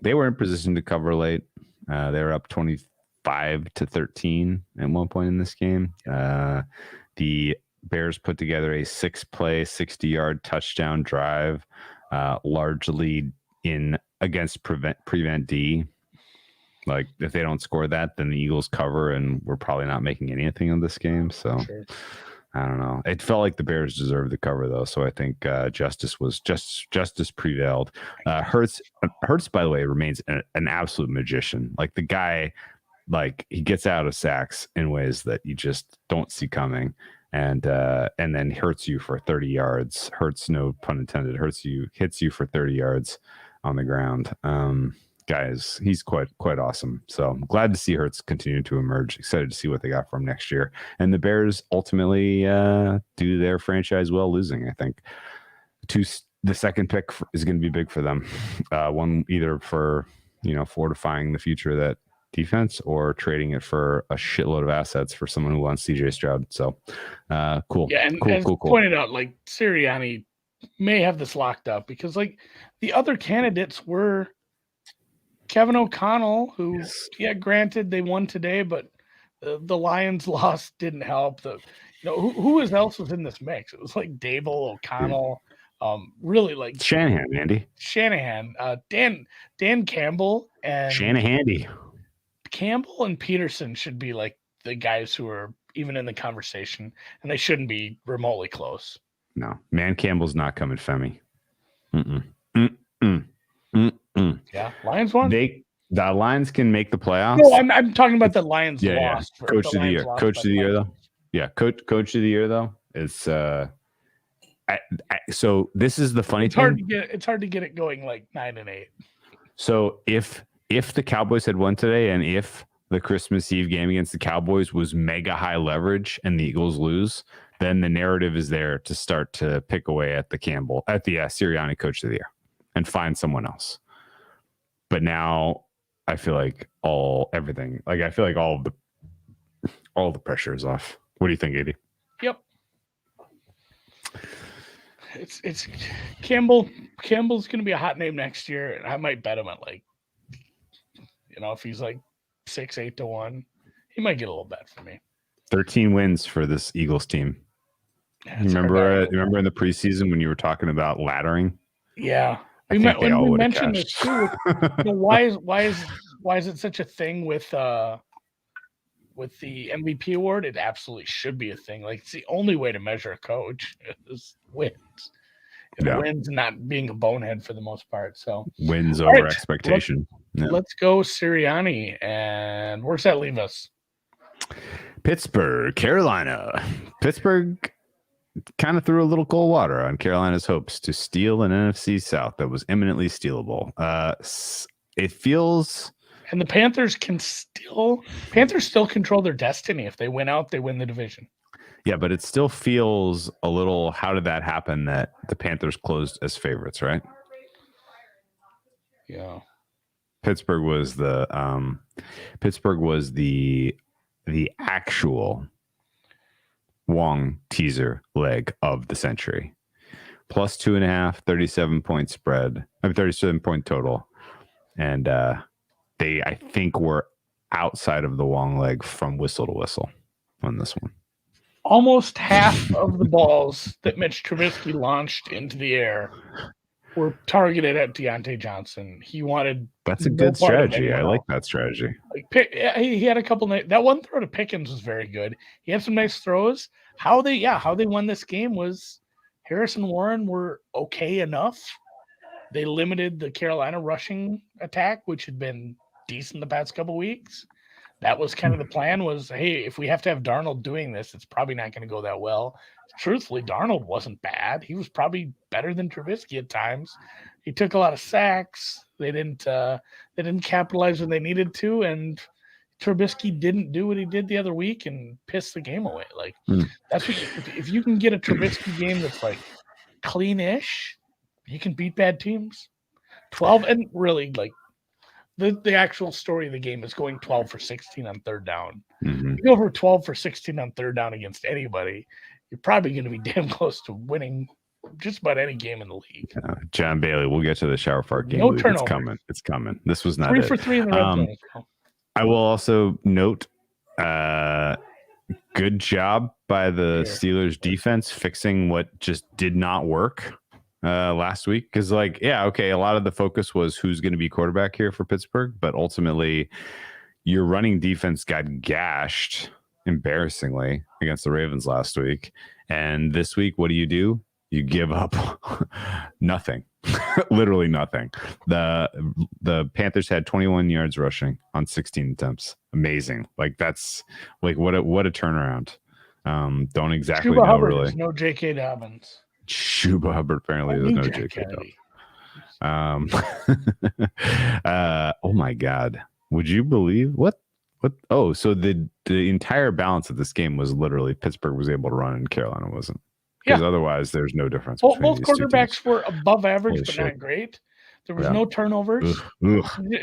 they were in position to cover late. They were up 25-13 at one point in this game. The Bears put together a 6-play, 60-yard touchdown drive, largely against prevent D. Like, if they don't score that, then the Eagles cover, and we're probably not making anything of this game. So, sure. I don't know. It felt like the Bears deserved the cover, though. So I think justice prevailed. Hurts, by the way, remains an absolute magician. Like, the guy, like, he gets out of sacks in ways that you just don't see coming. and then hits you for 30 yards. Hurts, no pun intended. Hits you for 30 yards on the ground. Guys, he's quite awesome. So I'm glad to see Hurts continue to emerge. Excited to see what they got from next year. And the Bears ultimately do their franchise well, losing. I think the second pick is going to be big for them. One either for fortifying the future of that defense or trading it for a shitload of assets for someone who wants CJ Stroud. So cool. Yeah, and cool. Pointed out, like Sirianni may have this locked up because like the other candidates were Kevin O'Connell, who granted they won today, but the Lions loss didn't help. Who else was in this mix? It was like Dable, O'Connell, really like Shanahan, Andy. Dan Campbell and Shanahandy. Campbell and Peterson should be like the guys who are even in the conversation, and they shouldn't be remotely close. No, man, Campbell's not coming, Femi. Yeah, Lions won. The Lions can make the playoffs. No, I'm talking about the Lions lost. Yeah. Coach of the year. Coach of the year, though. Yeah, coach of the year, though. Is so this is the funny thing. It's hard to get it going like 9-8. So if the Cowboys had won today, and if the Christmas Eve game against the Cowboys was mega high leverage and the Eagles lose, then the narrative is there to start to pick away at the Sirianni coach of the year and find someone else. But now I feel like all the pressure is off. What do you think, AD? Yep. It's Campbell. Campbell's going to be a hot name next year, and I might bet him at like, if he's like 6-8-1, he might get a little bet for me. 13 wins for this Eagles team. Yeah, remember in the preseason when you were talking about laddering? Yeah. We mentioned this too. Why is it such a thing with the MVP award? It absolutely should be a thing. Like it's the only way to measure a coach is wins. Wins, not being a bonehead for the most part. So wins over expectation. Let's go Sirianni, and where's that leave us? Pittsburgh, Carolina. Pittsburgh kind of threw a little cold water on Carolina's hopes to steal an NFC South that was imminently stealable. It feels, and the Panthers still control their destiny. If they win out, they win the division. Yeah, but it still feels a little. How did that happen? That the Panthers closed as favorites, right? Yeah, Pittsburgh was the actual Wong teaser leg of the century. Plus 2.5, 37-point spread. 37-point total. And they, I think, were outside of the Wong leg from whistle to whistle on this one. Almost half of the balls that Mitch Trubisky launched into the air were targeted at Deontay Johnson. He wanted. That's a good strategy. I like that strategy. He had a couple. That one throw to Pickens was very good. He had some nice throws. How they won this game was Harris and Warren were okay enough. They limited the Carolina rushing attack, which had been decent the past couple weeks. That was kind of the plan was, hey, if we have to have Darnold doing this, it's probably not going to go that well. Truthfully, Darnold wasn't bad. He was probably better than Trubisky at times. He took a lot of sacks. They didn't capitalize when they needed to, and Trubisky didn't do what he did the other week and piss the game away. Like that's what if you can get a Trubisky game that's like clean-ish, you can beat bad teams. 12 and really like the actual story of the game is going 12 for 16 on third down. Mm-hmm. You go for 12 for 16 on third down against anybody, you're probably going to be damn close to winning just about any game in the league. John Bailey, we'll get to the Shower Park game. No turnover. It's coming. This was not 3 for 3 in the red zone. I will also note good job by the Steelers defense fixing what just did not work last week. Because, a lot of the focus was who's going to be quarterback here for Pittsburgh. But ultimately, your running defense got gashed embarrassingly against the Ravens last week. And this week, what do? You give up nothing, literally nothing. The Panthers had 21 yards rushing on 16 attempts. Amazing. That's what a turnaround. Don't exactly Chuba know Hubbard really. is no J.K. Dobbins. Chuba Hubbard apparently is no Jack J.K. Kennedy. Oh my God. Would you believe what? Oh, so the entire balance of this game was literally Pittsburgh was able to run and Carolina wasn't. Because otherwise there's no difference between Both these two teams. quarterbacks were above average, Holy but shit. not great. There was no turnovers.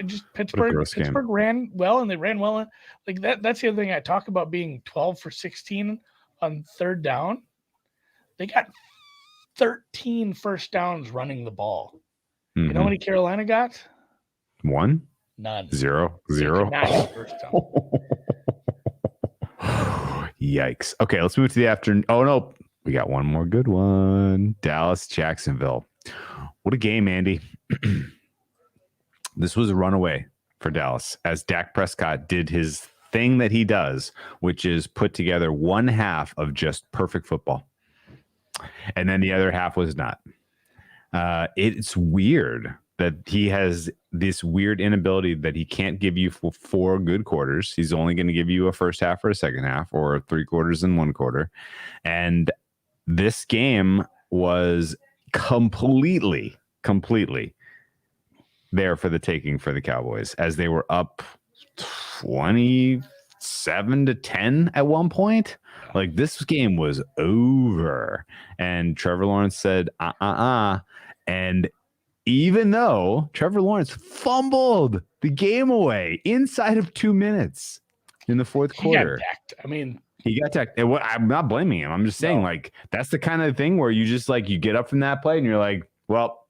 Just Pittsburgh ran well, and they ran well. Like that's the other thing I talk about being 12 for 16 on third down. They got 13 first downs running the ball. Mm-hmm. You know how many Carolina got? 1? None. Zero. First down. Yikes. Okay, let's move to the afternoon. Oh, no. We got one more good one. Dallas, Jacksonville. What a game, Andy. This was a runaway for Dallas as Dak Prescott did his thing that he does, which is put together one half of just perfect football. And then the other half was not. It's weird that he has this weird inability that he can't give you 4 good quarters. He's only going to give you a first half or a second half or 3 quarters and 1 quarter. And this game was completely there for the taking for the Cowboys as they were up 27-10 at one point. Like this game was over. And Trevor Lawrence said, And even though Trevor Lawrence fumbled the game away inside of 2 minutes in the fourth quarter. He got decked. I mean, he got decked. I'm not blaming him. I'm just saying, like, that's the kind of thing where you just like you get up from that play and you're like, well,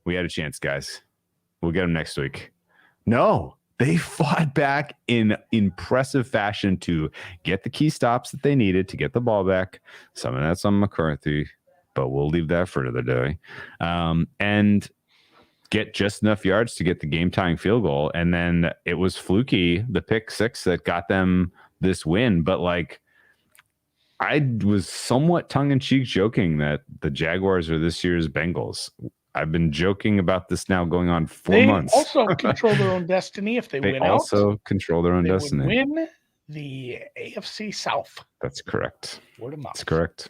we had a chance, guys. We'll get them next week. No, they fought back in impressive fashion to get the key stops that they needed to get the ball back. Some of that's on McCarthy, but we'll leave that for another day. And get just enough yards to get the game-tying field goal. And then it was fluky, the pick 6 that got them this win. But, like, I was somewhat tongue-in-cheek joking that the Jaguars are this year's Bengals. I've been joking about this now going on 4 months. They also control their own destiny if they win out. They also control their own destiny. Win the AFC South. That's correct. Word of mouth. That's correct.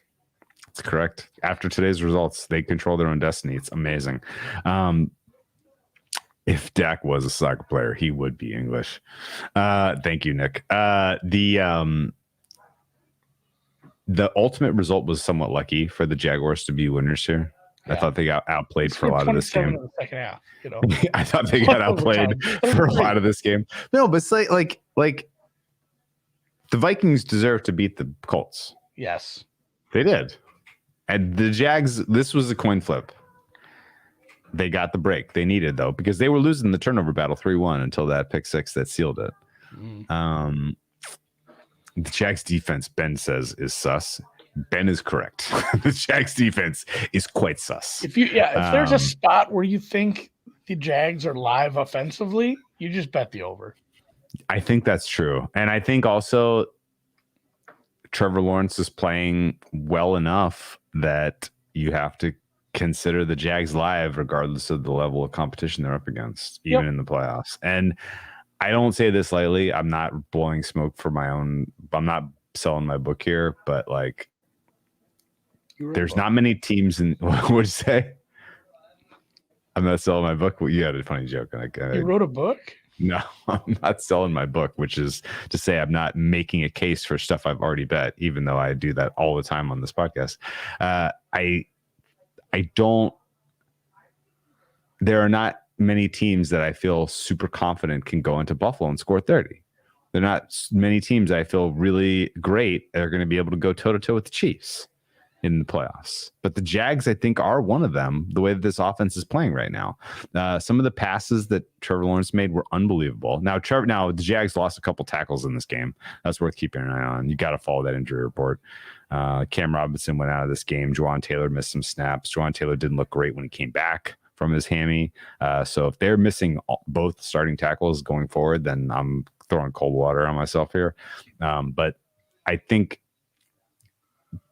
That's correct. After today's results, they control their own destiny. It's amazing. If Dak was a soccer player, he would be English. Thank you, Nick. The ultimate result was somewhat lucky for the Jaguars to be winners here. Yeah. I thought they got outplayed for a lot of this game. In the second half, you know? I thought they got outplayed for a lot of this game. No, but it's like the Vikings deserve to beat the Colts. Yes, they did. And the Jags, this was a coin flip. They got the break they needed, though, because they were losing the turnover battle 3-1 until that pick 6 that sealed it. The Jags defense, Ben says, is sus. Ben is correct. The Jags defense is quite sus. If there's a spot where you think the Jags are live offensively, you just bet the over. I think that's true. And I think also Trevor Lawrence is playing well enough that you have to consider the Jags live regardless of the level of competition they're up against, even in the playoffs. And I don't say this lightly. I'm not blowing smoke for my own. I'm not selling my book here, but like, there's not many teams in. What would you say? I'm not selling my book. Well, you had a funny joke. You wrote a book? No, I'm not selling my book, which is to say I'm not making a case for stuff I've already bet, even though I do that all the time on this podcast. I don't. There are not many teams that I feel super confident can go into Buffalo and score 30. There are not many teams I feel really great that are going to be able to go toe-to-toe with the Chiefs in the playoffs. But the Jags, I think, are one of them, the way that this offense is playing right now. Some of the passes that Trevor Lawrence made were unbelievable. Now, the Jags lost a couple tackles in this game. That's worth keeping an eye on. You got to follow that injury report. Cam Robinson went out of this game. Juwan Taylor missed some snaps. Juwan Taylor didn't look great when he came back from his hammy. So if they're missing both starting tackles going forward, then I'm throwing cold water on myself here. But I think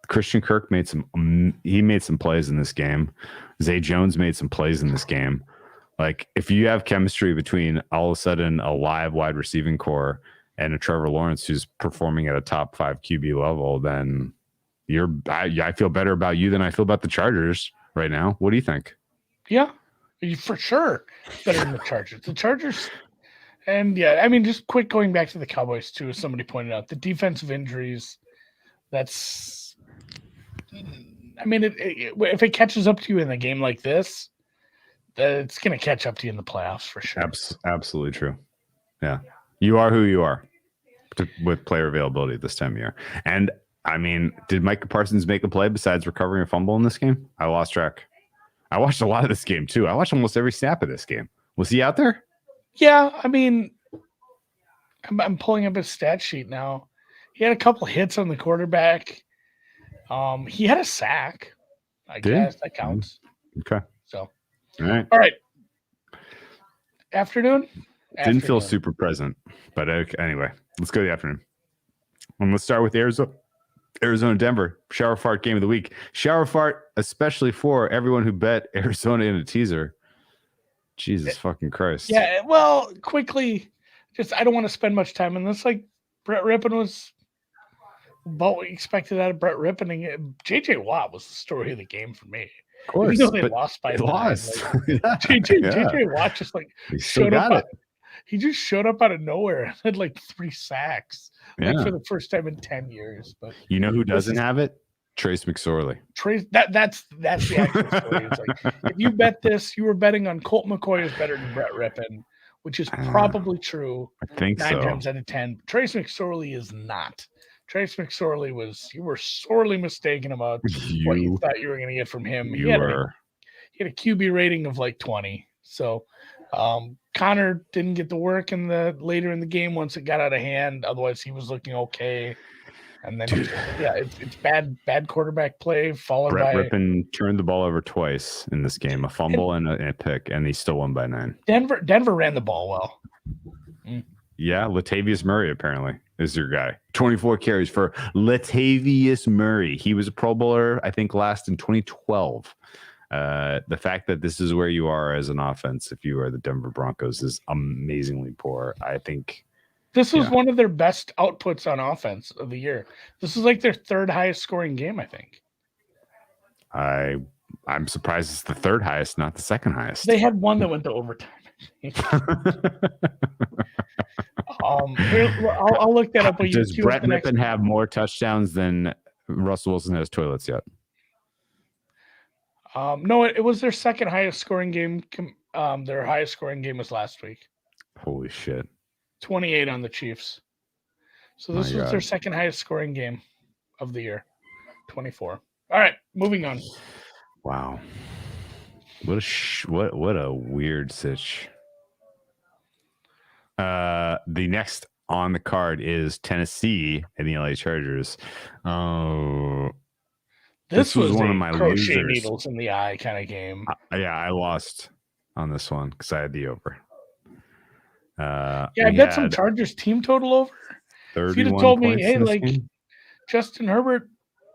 Christian Kirk made some plays in this game. Zay Jones made some plays in this game. Like, if you have chemistry between all of a sudden a live wide receiving core and a Trevor Lawrence who's performing at a top 5 QB level, then I feel better about you than I feel about the Chargers right now. What do you think? Yeah, for sure. Better than the Chargers. The Chargers, and yeah, I mean, just quick going back to the Cowboys too, as somebody pointed out, the defensive injuries. That's, I mean, if it catches up to you in a game like this, it's going to catch up to you in the playoffs for sure. Absolutely true. Yeah. You are who you are with player availability this time of year. And I mean, did Micah Parsons make a play besides recovering a fumble in this game? I lost track. I watched a lot of this game too. I watched almost every snap of this game. Was he out there? Yeah. I mean, I'm pulling up his stat sheet now. He had a couple hits on the quarterback. He had a sack. I guess that counts. Okay. So, all right. Afternoon. Didn't feel super present, but anyway, let's go to the afternoon. And let's start with Arizona, Denver. Shower fart game of the week. Shower fart, especially for everyone who bet Arizona in a teaser. Jesus fucking Christ. Yeah. Well, quickly, I don't want to spend much time on this. Like, Brett Rippon was about what we expected out of Brett Rippon. J.J. Watt was the story of the game for me. Of course, even though they lost by 9. Like, J.J. Watt just showed up. He just showed up out of nowhere and had like 3 sacks for the first time in 10 years. But you know who doesn't have it? Trace McSorley. That's the actual story. It's like, if you bet this, you were betting on Colt McCoy is better than Brett Rippon, which is probably true. I think 9 times out of 10. Trace McSorley is not. Trace McSorley you were sorely mistaken about what you thought you were going to get from him. He had a QB rating of like 20. So Connor didn't get the work later in the game once it got out of hand. Otherwise, he was looking okay. And then, it's bad quarterback play followed by Brett Rippon turned the ball over twice in this game, a fumble and a pick, and he still won by 9. Denver ran the ball well. Yeah, Latavius Murray apparently is your guy. 24 carries for Latavius Murray. He was a Pro Bowler, I think, last in 2012. The fact that this is where you are as an offense, if you are the Denver Broncos, is amazingly poor. I think this was one of their best outputs on offense of the year. This is like their 3rd highest scoring game, I think. I'm surprised it's the 3rd highest, not the 2nd highest. They had one that went to overtime. I'll look that up. Does Brett Rippon have more touchdowns than Russell Wilson has toilets yet? No, it was their 2nd highest scoring game. Their highest scoring game was last week. Holy shit. 28 on the Chiefs. So this was their 2nd highest scoring game of the year. 24. All right, moving on. Wow. What a weird sitch. The next on the card is Tennessee and the LA Chargers. This was one a of my crochet losers. Needles in the eye kind of game. I lost on this one because I had the over. I bet some Chargers team total over. If you'd have told me, hey, like game? Justin Herbert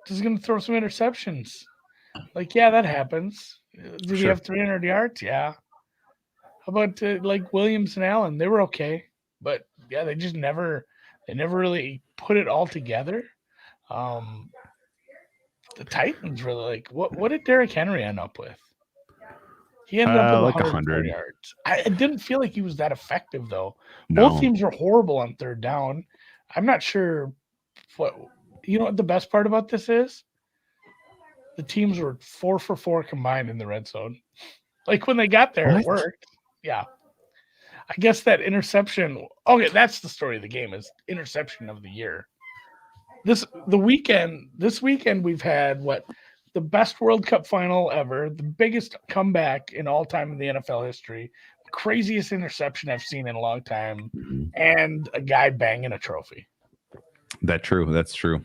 is going to throw some interceptions. Like, yeah, that happens. Did he have 300 yards? Yeah. How about like Williams and Allen? They were okay, but yeah, they never really put it all together. The Titans really what did Derrick Henry end up with? He ended up with like 100 yards. I didn't feel like he was that effective though. No. Both teams are horrible on 3rd down. I'm not sure what the best part about this is. The teams were 4 for 4 combined in the red zone. Like when they got there, it worked. Yeah. I guess that interception. Okay, that's the story of the game is interception of the year. This weekend we've had the best World Cup final ever, the biggest comeback in all time in the NFL history, the craziest interception I've seen in a long time, and a guy banging a trophy. That's true.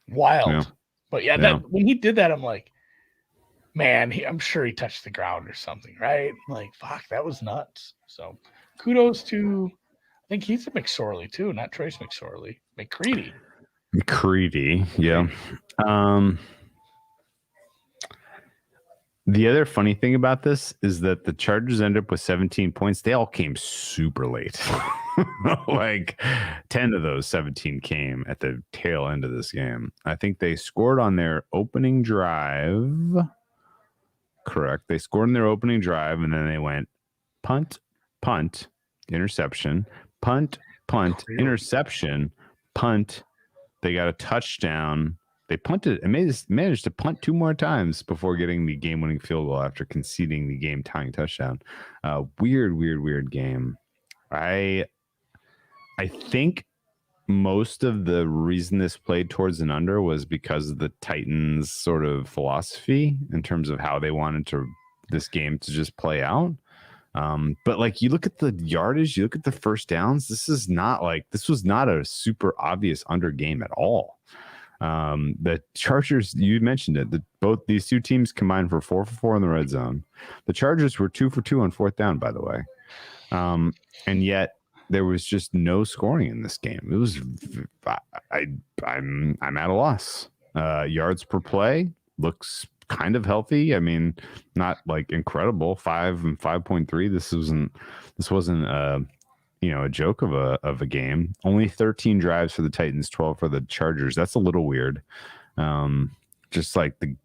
Wild. Yeah. But that when he did that, I'm like, man, I'm sure he touched the ground or something, right? I'm like, fuck, that was nuts. So kudos to, I think he's a McSorley too, not Trace McSorley. McCready, yeah. The other funny thing about this is that the Chargers ended up with 17 points. They all came super late. Like 10 of those 17 came at the tail end of this game. I think they scored on their opening drive. Correct. They scored in their opening drive, and then they went punt, interception, punt, interception, punt. They got a touchdown. They punted and managed to punt 2 more times before getting the game-winning field goal after conceding the game-tying touchdown. Weird game. I think most of the reason this played towards an under was because of the Titans' sort of philosophy in terms of how they wanted this game to just play out. But like you look at the yardage, you look at the first downs. This was not a super obvious under game at all. The Chargers, you mentioned it, both these two teams combined for 4 for 4 in the red zone. The Chargers were 2 for 2 on fourth down, by the way. And yet there was just no scoring in this game. It was, I'm at a loss. Yards per play looks kind of healthy. I mean, not like incredible. 5 and 5.3. This wasn't a joke of a game. Only 13 drives for the Titans, 12 for the Chargers. That's a little weird. Just like the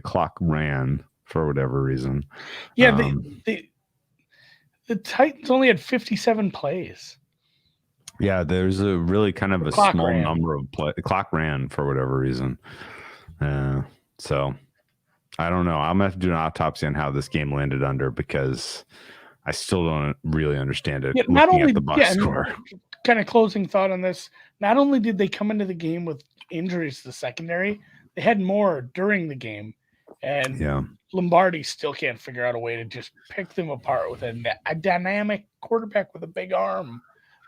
clock ran for whatever reason. Yeah, the Titans only had 57 plays. Yeah, there's a really kind of a small number of play. The clock ran for whatever reason. So I don't know. I'm gonna have to do an autopsy on how this game landed under because I still don't really understand it. Yeah, not only at the box score. Kind of closing thought on this. Not only did they come into the game with injuries to the secondary, they had more during the game, and Lombardi still can't figure out a way to just pick them apart with a dynamic quarterback with a big arm.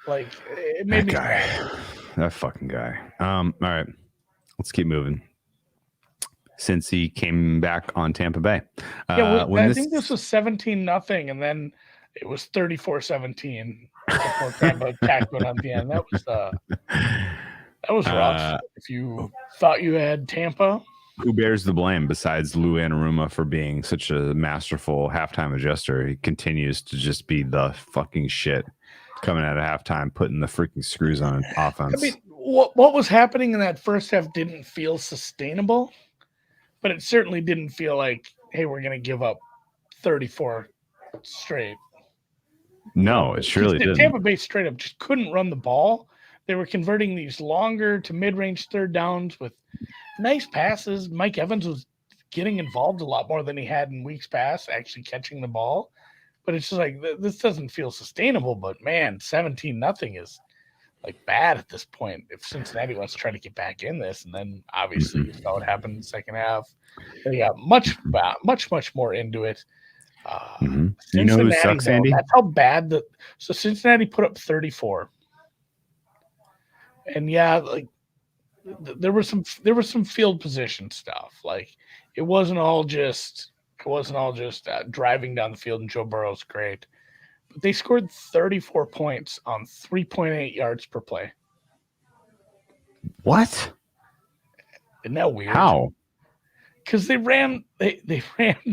Like it made me mad. That fucking guy. All right, let's keep moving. Since he came back on Tampa Bay. I think this was 17-0, and then it was 34-17 before Tampa tackled on the end. That was rough. If you thought you had Tampa. Who bears the blame besides Lou Anarumo for being such a masterful halftime adjuster? He continues to just be the fucking shit coming out of halftime, putting the freaking screws on offense. I mean, what was happening in that first half didn't feel sustainable. But it certainly didn't feel like, hey, we're going to give up 34 straight. No, it surely didn't. Tampa Bay straight up just couldn't run the ball. They were converting these longer to mid-range third downs with nice passes. Mike Evans was getting involved a lot more than he had in weeks past, actually catching the ball. But it's just like, this doesn't feel sustainable. But, man, 17-0 is like bad at this point. If Cincinnati wants to try to get back in this, and then obviously you saw what happened in the second half. They got much more into it. You know who sucks, Andy? That's how bad so Cincinnati put up 34. And like there was some field position stuff. Like it wasn't all just driving down the field and Joe Burrow's great. But they scored 34 points on 3.8 yards per play. What? Isn't that weird? How? Because they ran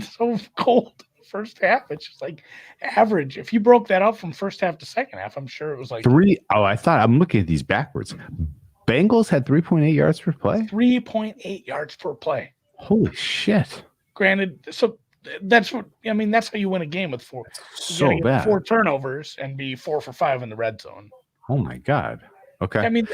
so cold in the first half. It's just like average. If you broke that up from first half to second half, I'm sure it was like 3. Oh, I'm looking at these backwards. Bengals had 3.8 yards per play. 3.8 yards per play. Holy shit! Granted, so that's how you win a game with 4. So bad. 4 turnovers and be 4 for 5 in the red zone. Oh my god. Okay. I mean,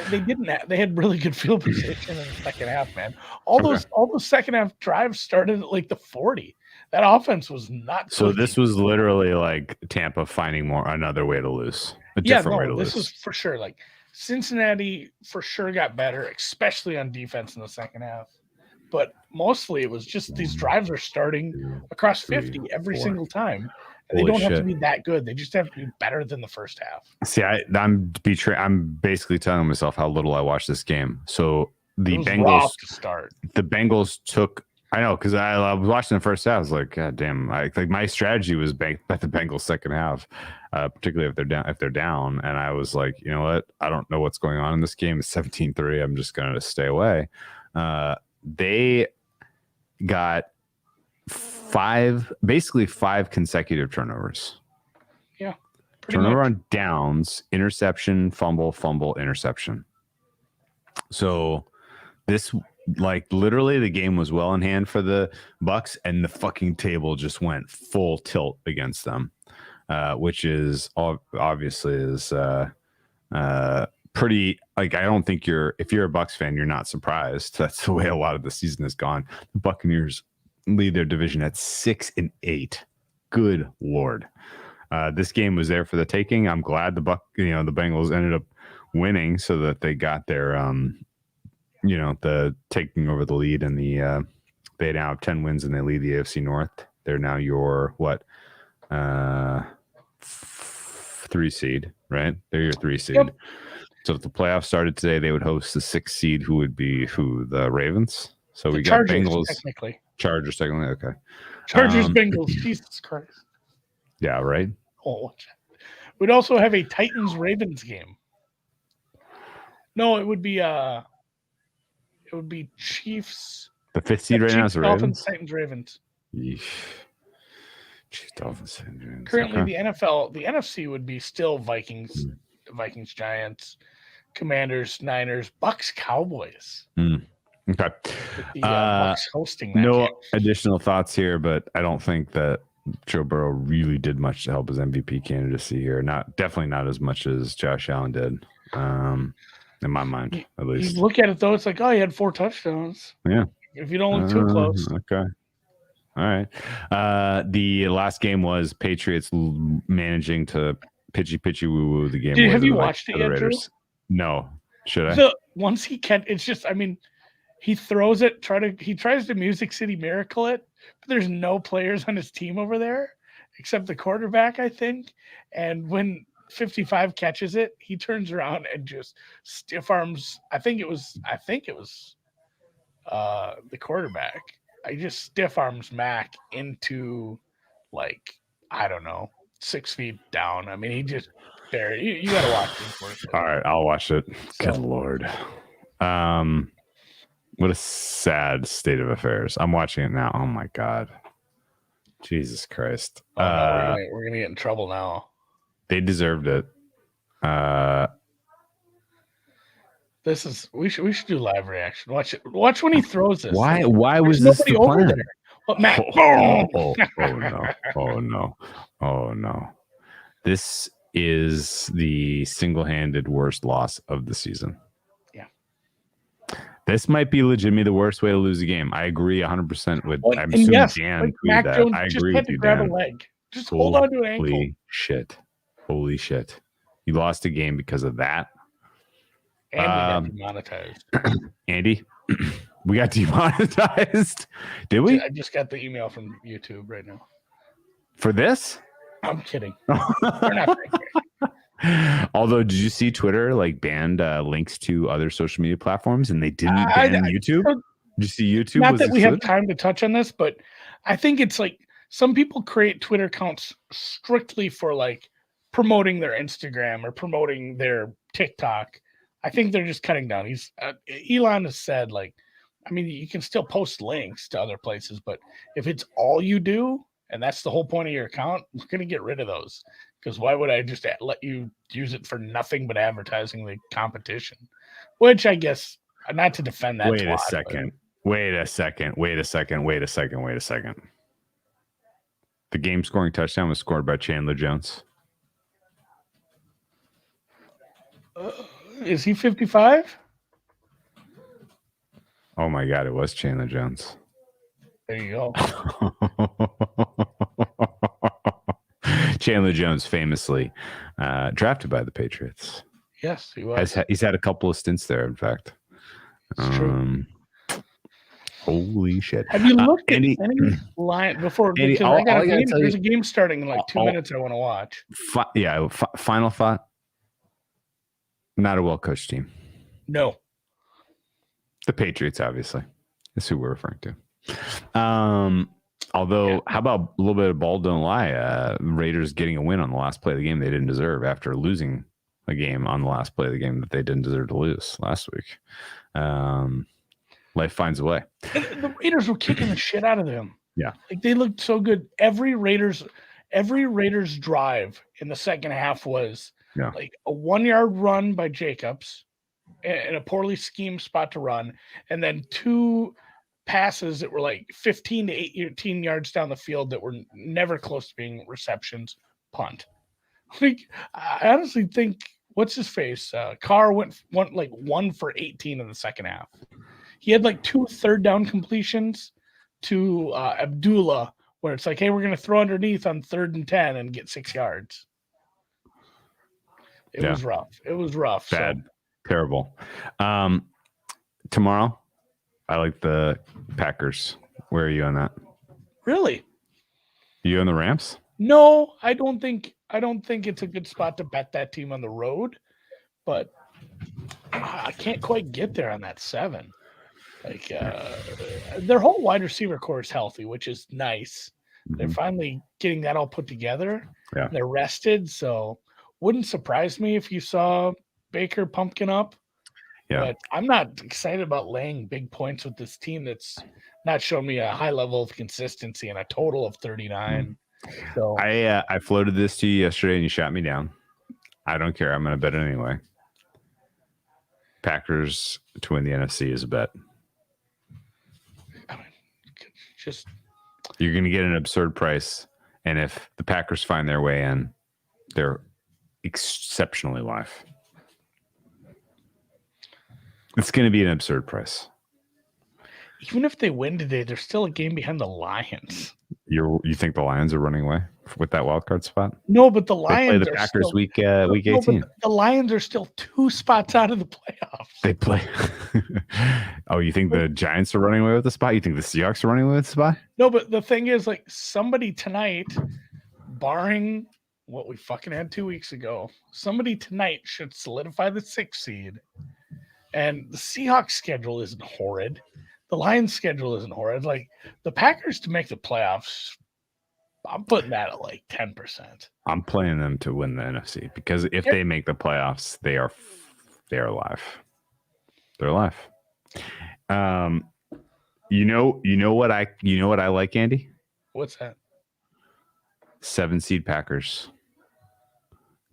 they had really good field position in the second half, man. All those second half drives started at like the 40. That offense was not. So this was literally like Tampa finding another way to lose. Different way to lose. This was for sure. Like Cincinnati for sure got better, especially on defense in the second half. But mostly it was just these drives are starting across 50 every single time. And they don't have to be that good. They just have to be better than the first half. See, I'm basically telling myself how little I watched this game. So the Bengals took. I know because I was watching the first half. I was like, God damn! Like my strategy was bet the Bengals second half, particularly if they're down. And I was like, you know what? I don't know what's going on in this game. It's 17-3. I'm just going to stay away. They got basically five consecutive turnovers. Yeah. Turnover on downs, interception, fumble, interception. So this, like, literally the game was well in hand for the Bucs, and the fucking table just went full tilt against them, which is obviously is pretty, like, I don't think if you're a Bucs fan, you're not surprised. That's the way a lot of the season has gone. The Buccaneers lead their division at 6-8. Good Lord. This game was there for the taking. I'm glad the Bengals ended up winning so that they got their the taking over the lead, and they now have 10 wins and they lead the AFC North. They're now your 3 seed, right? They're your 3 seed. Yep. So if the playoffs started today, they would host the 6th seed, who would be the Ravens. So we got Chargers, Bengals, technically. Chargers, technically. Okay. Chargers, Bengals. Jesus Christ. Yeah, right. Oh, we'd also have a Titans Ravens game. No, it would be Chiefs. The 5th seed right now is the Dolphins, Ravens. Titans, Ravens. Chiefs, Dolphins, Ravens. Currently, the NFC would be still Vikings, Vikings, Giants, Commanders, Niners, Bucks, Cowboys. Okay. Bucks hosting that no game. Additional thoughts here, but I don't think that Joe Burrow really did much to help his MVP candidacy here. Definitely not as much as Josh Allen did, in my mind, at least. You look at it though, it's like, oh, he had 4 touchdowns. Yeah. If you don't look too close. Okay. All right. The last game was Patriots managing to pitchy woo woo the game. Have you watched it yet, Drew? No. Should I? Once he can, it's just, I mean, he throws it, he tries to Music City Miracle it, but there's no players on his team over there except the quarterback, I think. And when 55 catches it, he turns around and just stiff arms. I think it was the quarterback. I just stiff arms Mac into, like, I don't know, 6 feet down. I mean, he just you got to watch it. All right, I'll watch it. So. Good Lord. What a sad state of affairs. I'm watching it now. Oh my God. Jesus Christ. Oh, no, we're gonna get in trouble now. They deserved it. We should do live reaction. Watch when he throws this. Why was this the over plan? there? Well, Matt. Oh no. This is the single-handed worst loss of the season. Yeah. This might be legitimately the worst way to lose a game. I agree 100% with. Well, I'm assuming yes, Dan like Mac that. Jones I just agree had with to you, grab Dan. a leg. Just hold on to an ankle. Holy shit! You lost a game because of that. And we got demonetized. Andy, we got demonetized. Did we? I just got the email from YouTube right now. For this? I'm kidding. We're not Although, did you see Twitter banned links to other social media platforms, and they didn't ban YouTube? Did you see YouTube? Not that we have time to touch on this, but I think it's like some people create Twitter accounts strictly for promoting their Instagram or promoting their TikTok. I think they're just cutting down. Elon has said, you can still post links to other places, but if it's all you do, and that's the whole point of your account, we're going to get rid of those. Because why would I just let you use it for nothing but advertising the competition? Which I guess, not to defend that. Wait a second. The game scoring touchdown was scored by Chandler Jones. Is he 55? Oh my God, it was Chandler Jones. There you go. Chandler Jones, famously drafted by the Patriots. Yes, he was. He's had a couple of stints there, in fact. It's true. Holy shit. Have you looked at any line before? Andy, Because there's a game starting in 2 minutes I want to watch. Final thought. Not a well-coached team. No. The Patriots, obviously. That's who we're referring to. Although, how about a little bit of ball don't lie? Raiders getting a win on the last play of the game they didn't deserve after losing a game on the last play of the game that they didn't deserve to lose last week. Life finds a way. The Raiders were kicking the shit out of them. Yeah. Like they looked so good. Every Raiders drive in the second half was like a 1 yard run by Jacobs in a poorly schemed spot to run, and then 2 passes that were like 15 to 18 yards down the field that were never close to being receptions, punt. Like, I honestly think what's his face? Carr went like 1 for 18 in the second half. He had like 2 third down completions to Abdullah, where it's like, hey, we're going to throw underneath on 3rd and 10 and get 6 yards. It was rough. It was rough. Bad. So. Terrible. Tomorrow, I like the Packers. Where are you on that? Really? You on the Rams? No, I don't think it's a good spot to bet that team on the road, but I can't quite get there on that 7. Like their whole wide receiver core is healthy, which is nice. Mm-hmm. They're finally getting that all put together. Yeah. They're rested, so wouldn't surprise me if you saw Baker pumpkin up. Yeah. But I'm not excited about laying big points with this team that's not showing me a high level of consistency and a total of 39. So I floated this to you yesterday and you shot me down. I don't care. I'm going to bet it anyway. Packers to win the NFC is a bet. Just you're going to get an absurd price, and if the Packers find their way in, they're exceptionally live. It's going to be an absurd price. Even if they win today, they're still a game behind the Lions. You think the Lions are running away with that wild card spot? No, but the Lions play the Packers still, week 18. No, the Lions are still 2 spots out of the playoffs. They play. Oh, you think the Giants are running away with the spot? You think the Seahawks are running away with the spot? No, but the thing is, like, somebody tonight, barring what we fucking had 2 weeks ago, somebody tonight should solidify the 6th seed. And the Seahawks schedule isn't horrid. The Lions schedule isn't horrid. Like, the Packers to make the playoffs, I'm putting that at like 10%. I'm playing them to win the NFC because if they make the playoffs, they are live. They're live. You know what I like, Andy? What's that? 7 seed Packers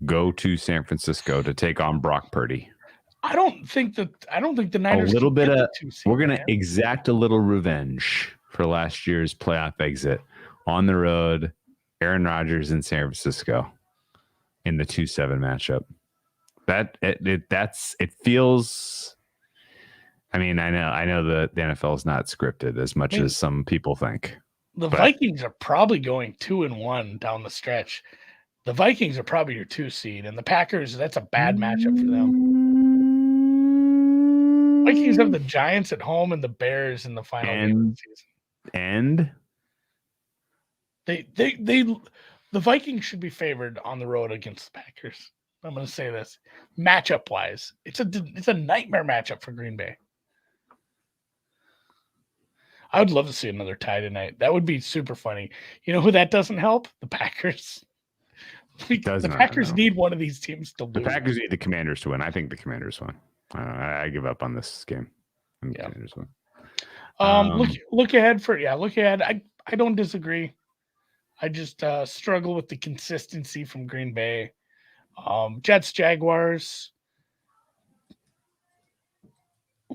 go to San Francisco to take on Brock Purdy. I don't think the Niners. A little bit of we're gonna exact a little revenge for last year's playoff exit on the road. Aaron Rodgers in San Francisco in the 2-7 matchup. It feels. I mean, I know the NFL is not scripted as much as some people think. The Vikings are probably going 2-1 down the stretch. The Vikings are probably your 2 seed, and the Packers. That's a bad matchup for them. Vikings have the Giants at home and the Bears in the final game of the season. And the Vikings should be favored on the road against the Packers. I'm going to say this matchup wise, it's a nightmare matchup for Green Bay. I would love to see another tie tonight. That would be super funny. You know who that doesn't help? The Packers. The Packers need one of these teams to lose. The Packers need the Commanders to win. I think the Commanders win. I give up on this game. Yeah. Look ahead. Look ahead. I don't disagree. I just struggle with the consistency from Green Bay. Jets, Jaguars.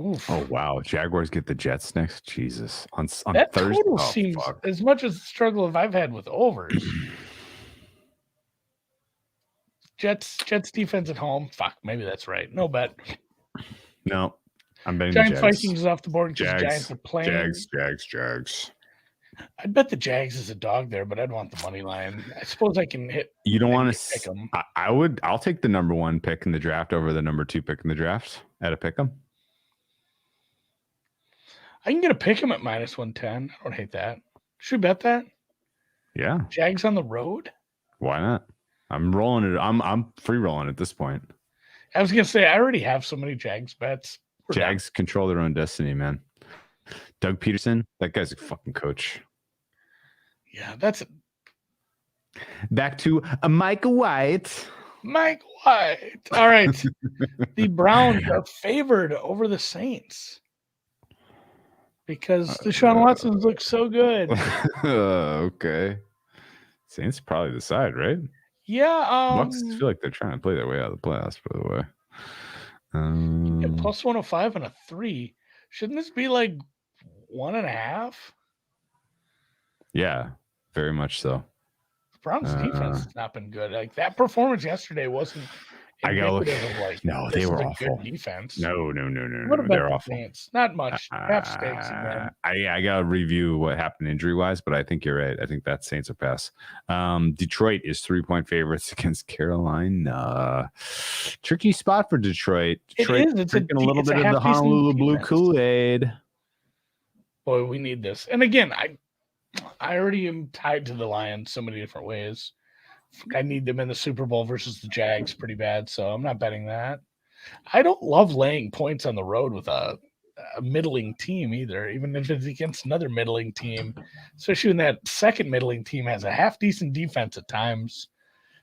Oof. Oh wow! Jaguars get the Jets next. Jesus, on that Thursday. Total seems as much as the struggle as I've had with overs. Jets defense at home. Fuck, maybe that's right. No bet. No, I'm betting Giants. the Jags. Vikings is off the board because the Giants are playing. Jags. I'd bet the Jags is a dog there, but I'd want the money line. I suppose I can hit. You don't want to pick them. I'll take the number 1 pick in the draft over the number 2 pick in the draft at a pick 'em. I can get a pick 'em at -110. I don't hate that. Should we bet that? Yeah. Jags on the road. Why not? I'm rolling it. I'm free rolling at this point. I was gonna say I already have so many Jags bets. Jags control their own destiny, man. Doug Peterson, that guy's a fucking coach. Yeah, that's it. Back to Mike White. All right. The Browns are favored over the Saints. because Deshaun Watson looks so good. Okay. Saints probably the side, right? Yeah. Bucks feel like they're trying to play their way out of the playoffs, by the way. Plus 105 and a 3. Shouldn't this be like 1.5? Yeah, very much so. The Browns defense has not been good. Like that performance yesterday wasn't indicative of like no, this they were is a awful. good defense. No. What about They're the awful. Saints? Not much. Half stakes again. I gotta review what happened injury wise, but I think you're right. I think that Saints will pass. Detroit is 3-point favorites against Carolina. Tricky spot for Detroit. Detroit It is. drinking a little bit of the Honolulu Blue Kool-Aid. Boy, we need this. And again, I already am tied to the Lions so many different ways. I need them in the Super Bowl versus the Jags pretty bad, so I'm not betting that. I don't love laying points on the road with a middling team either, even if it's against another middling team, especially when that second middling team has a half decent defense at times.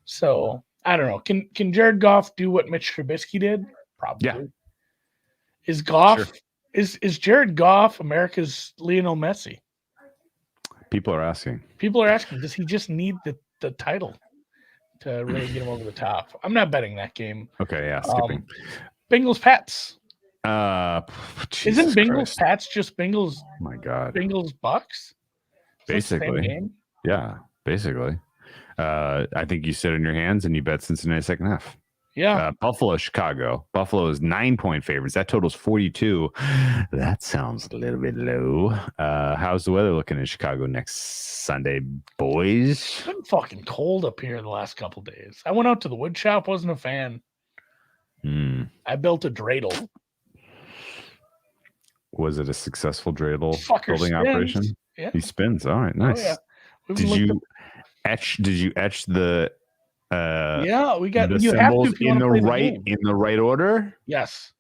So I don't know. Can Jared Goff do what Mitch Trubisky did? Probably. Yeah. Is Goff is Jared Goff America's Lionel Messi? People are asking. Does he just need the title to really get him over the top? I'm not betting that game. Okay, yeah, skipping. Bengals Pats. Jesus Isn't Bengals Christ. Pats just Bengals? Oh my God. Bengals Bucks. Basically. Game? Yeah, basically. I think you sit on your hands and you bet Cincinnati second half. Yeah. Buffalo, Chicago. Buffalo is 9-point favorites. That total's 42. That sounds a little bit low. How's the weather looking in Chicago next Sunday, boys? It's been fucking cold up here the last couple days. I went out to the wood shop, wasn't a fan. I built a dreidel. Was it a successsul dreidel building spins. operation? Yeah. He spins. All right, nice. Oh, yeah. Did you etch the yeah, we got the you symbols have to in the right order? Yes.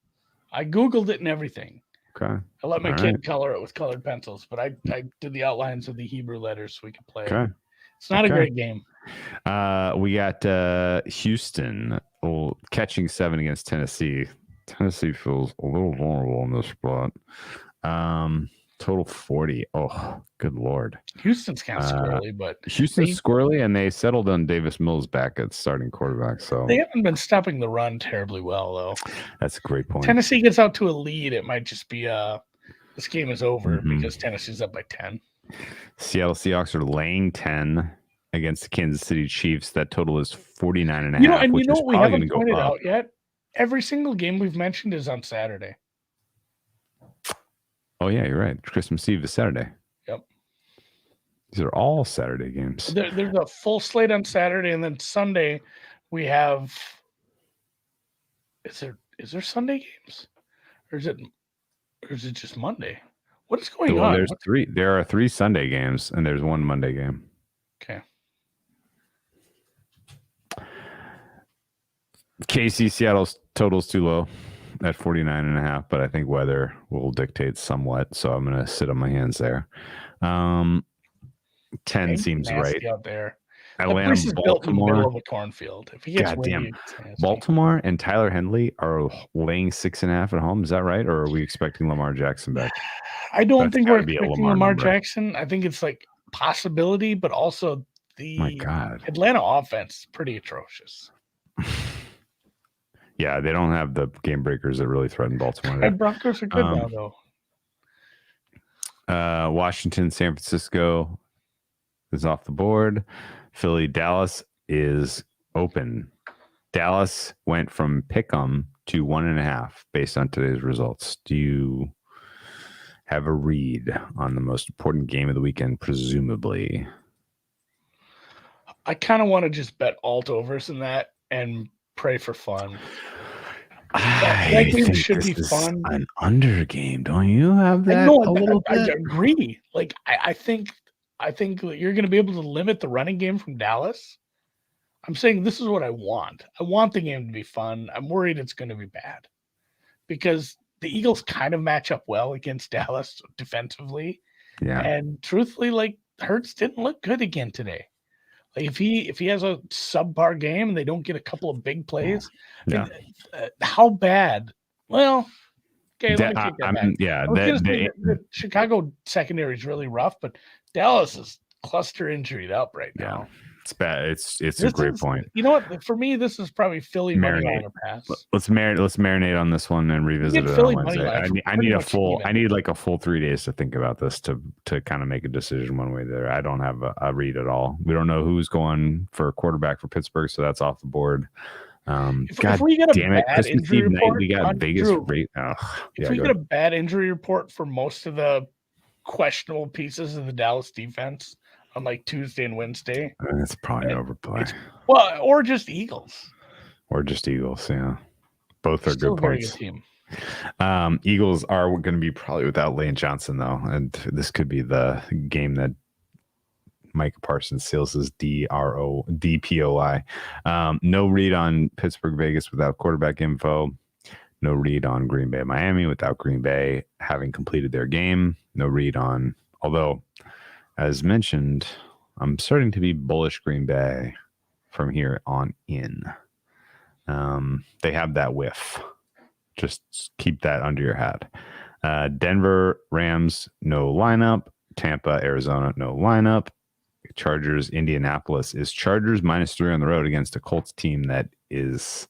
I Googled it and everything. Okay. I let my kid color it with colored pencils, but I did the outlines of the Hebrew letters so we could play it. It's not a great game. We got Houston catching 7 against Tennessee. Tennessee feels a little vulnerable in this spot. Total 40. Oh, good Lord. Houston's kind of squirrely, but Houston's squirrely, and they settled on Davis Mills back at starting quarterback. So they haven't been stopping the run terribly well, though. That's a great point. Tennessee gets out to a lead, it might just be this game is over because Tennessee's up by 10. Seattle Seahawks are laying 10 against the Kansas City Chiefs. That total is 49.5. You know what we haven't pointed out yet? Every single game we've mentioned is on Saturday. Oh, yeah, you're right. Christmas Eve is Saturday. Yep. These are all Saturday games. There's a full slate on Saturday, and then Sunday we have. Is there Sunday games, or is it just Monday? What is going on? There's 3. There are 3 Sunday games, and there's 1 Monday game. Okay. KC Seattle's total's too low at 49.5, but I think weather will dictate somewhat, so I'm going to sit on my hands there. 10 seems right. Out there. Atlanta, Baltimore. In the middle of a cornfield. If he gets windy, Baltimore and Tyler Henley are laying 6.5 at home. Is that right, or are we expecting Lamar Jackson back? I don't think we're expecting Lamar Jackson. I think it's like possibility, but also the Atlanta offense is pretty atrocious. Yeah, they don't have the game breakers that really threaten Baltimore. The Broncos are good now, though. Washington, San Francisco is off the board. Philly, Dallas is open. Dallas went from pick'em to 1.5 based on today's results. Do you have a read on the most important game of the weekend, presumably? I kind of want to just bet alt overs in that and pray for fun. That game should be fun. An under game, don't you have that? I agree. Like I think you're going to be able to limit the running game from Dallas. I'm saying this is what I want. I want the game to be fun. I'm worried it's going to be bad because the Eagles kind of match up well against Dallas defensively. Yeah. And truthfully, like Hurts didn't look good again today. Like if he has a subpar game and they don't get a couple of big plays, how bad? Well, Okay, let me take that back. Yeah, the Chicago secondary is really rough, but Dallas is cluster injured up right now. Yeah, it's bad. It's a great point. You know what? For me, this is probably Philly money line or pass. Let's marinate on this one and revisit it on Wednesday. I need like a full 3 days to think about this to kind of make a decision one way or the other. I don't have a read at all. We don't know who's going for a quarterback for Pittsburgh, so that's off the board. If we get a bad injury report, we got Vegas rate. If we get a bad injury report for most of the questionable pieces of the Dallas defense on like Tuesday and Wednesday, it's probably an overplay. Or just Eagles. Yeah. Both are good points. Good team. Eagles are going to be probably without Lane Johnson though, and this could be the game that Micah Parsons seals his DPOI. No read on Pittsburgh Vegas without quarterback info. No read on Green Bay Miami without Green Bay having completed their game. No read on, although as mentioned, I'm starting to be bullish Green Bay from here on in. They have that whiff. Just keep that under your hat. Denver Rams, no lineup. Tampa, Arizona, no lineup. Chargers, Indianapolis is Chargers -3 on the road against a Colts team that is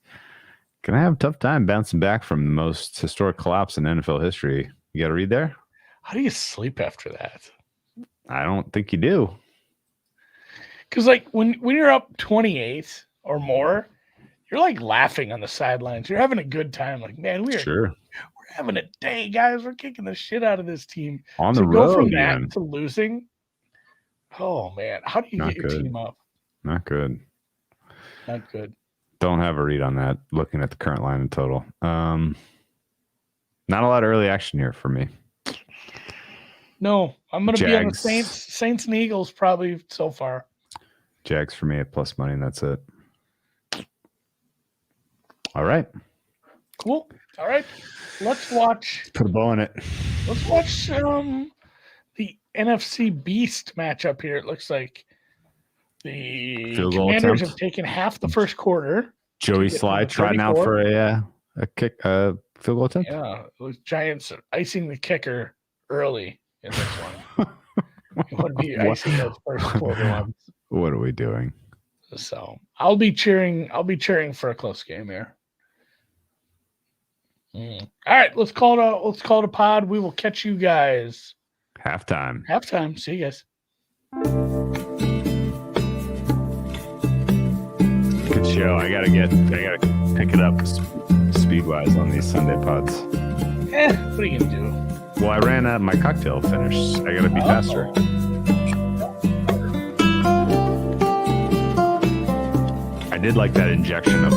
going to have a tough time bouncing back from the most historic collapse in NFL history. You got to read there? How do you sleep after that? I don't think you do. Because like when you're up 28 or more, you're like laughing on the sidelines. You're having a good time. Like, man, we're having a day, guys. We're kicking the shit out of this team. On the road, go from that to losing. Oh man, how do you get your team up? Not good. Not good. Don't have a read on that. Looking at the current line in total, not a lot of early action here for me. No, I'm going to be on the Saints and Eagles probably so far. Jags for me at plus money, and that's it. All right. Cool. All right. Let's watch. Put a bow in it. Let's watch the NFC Beast matchup here. It looks like the Commanders have taken half the first quarter. Joey Sly trying out for a field goal attempt. Yeah, those Giants icing the kicker early in this one. It would be icing those first quarter ones. What are we doing? So I'll be cheering for a close game here. All right, let's call it a pod. We will catch you guys. Halftime. See you guys. Good show. I gotta pick it up speed-wise on these Sunday pods. What are you gonna do? Well, I ran out of my cocktail finish. I gotta be faster. I did like that injection of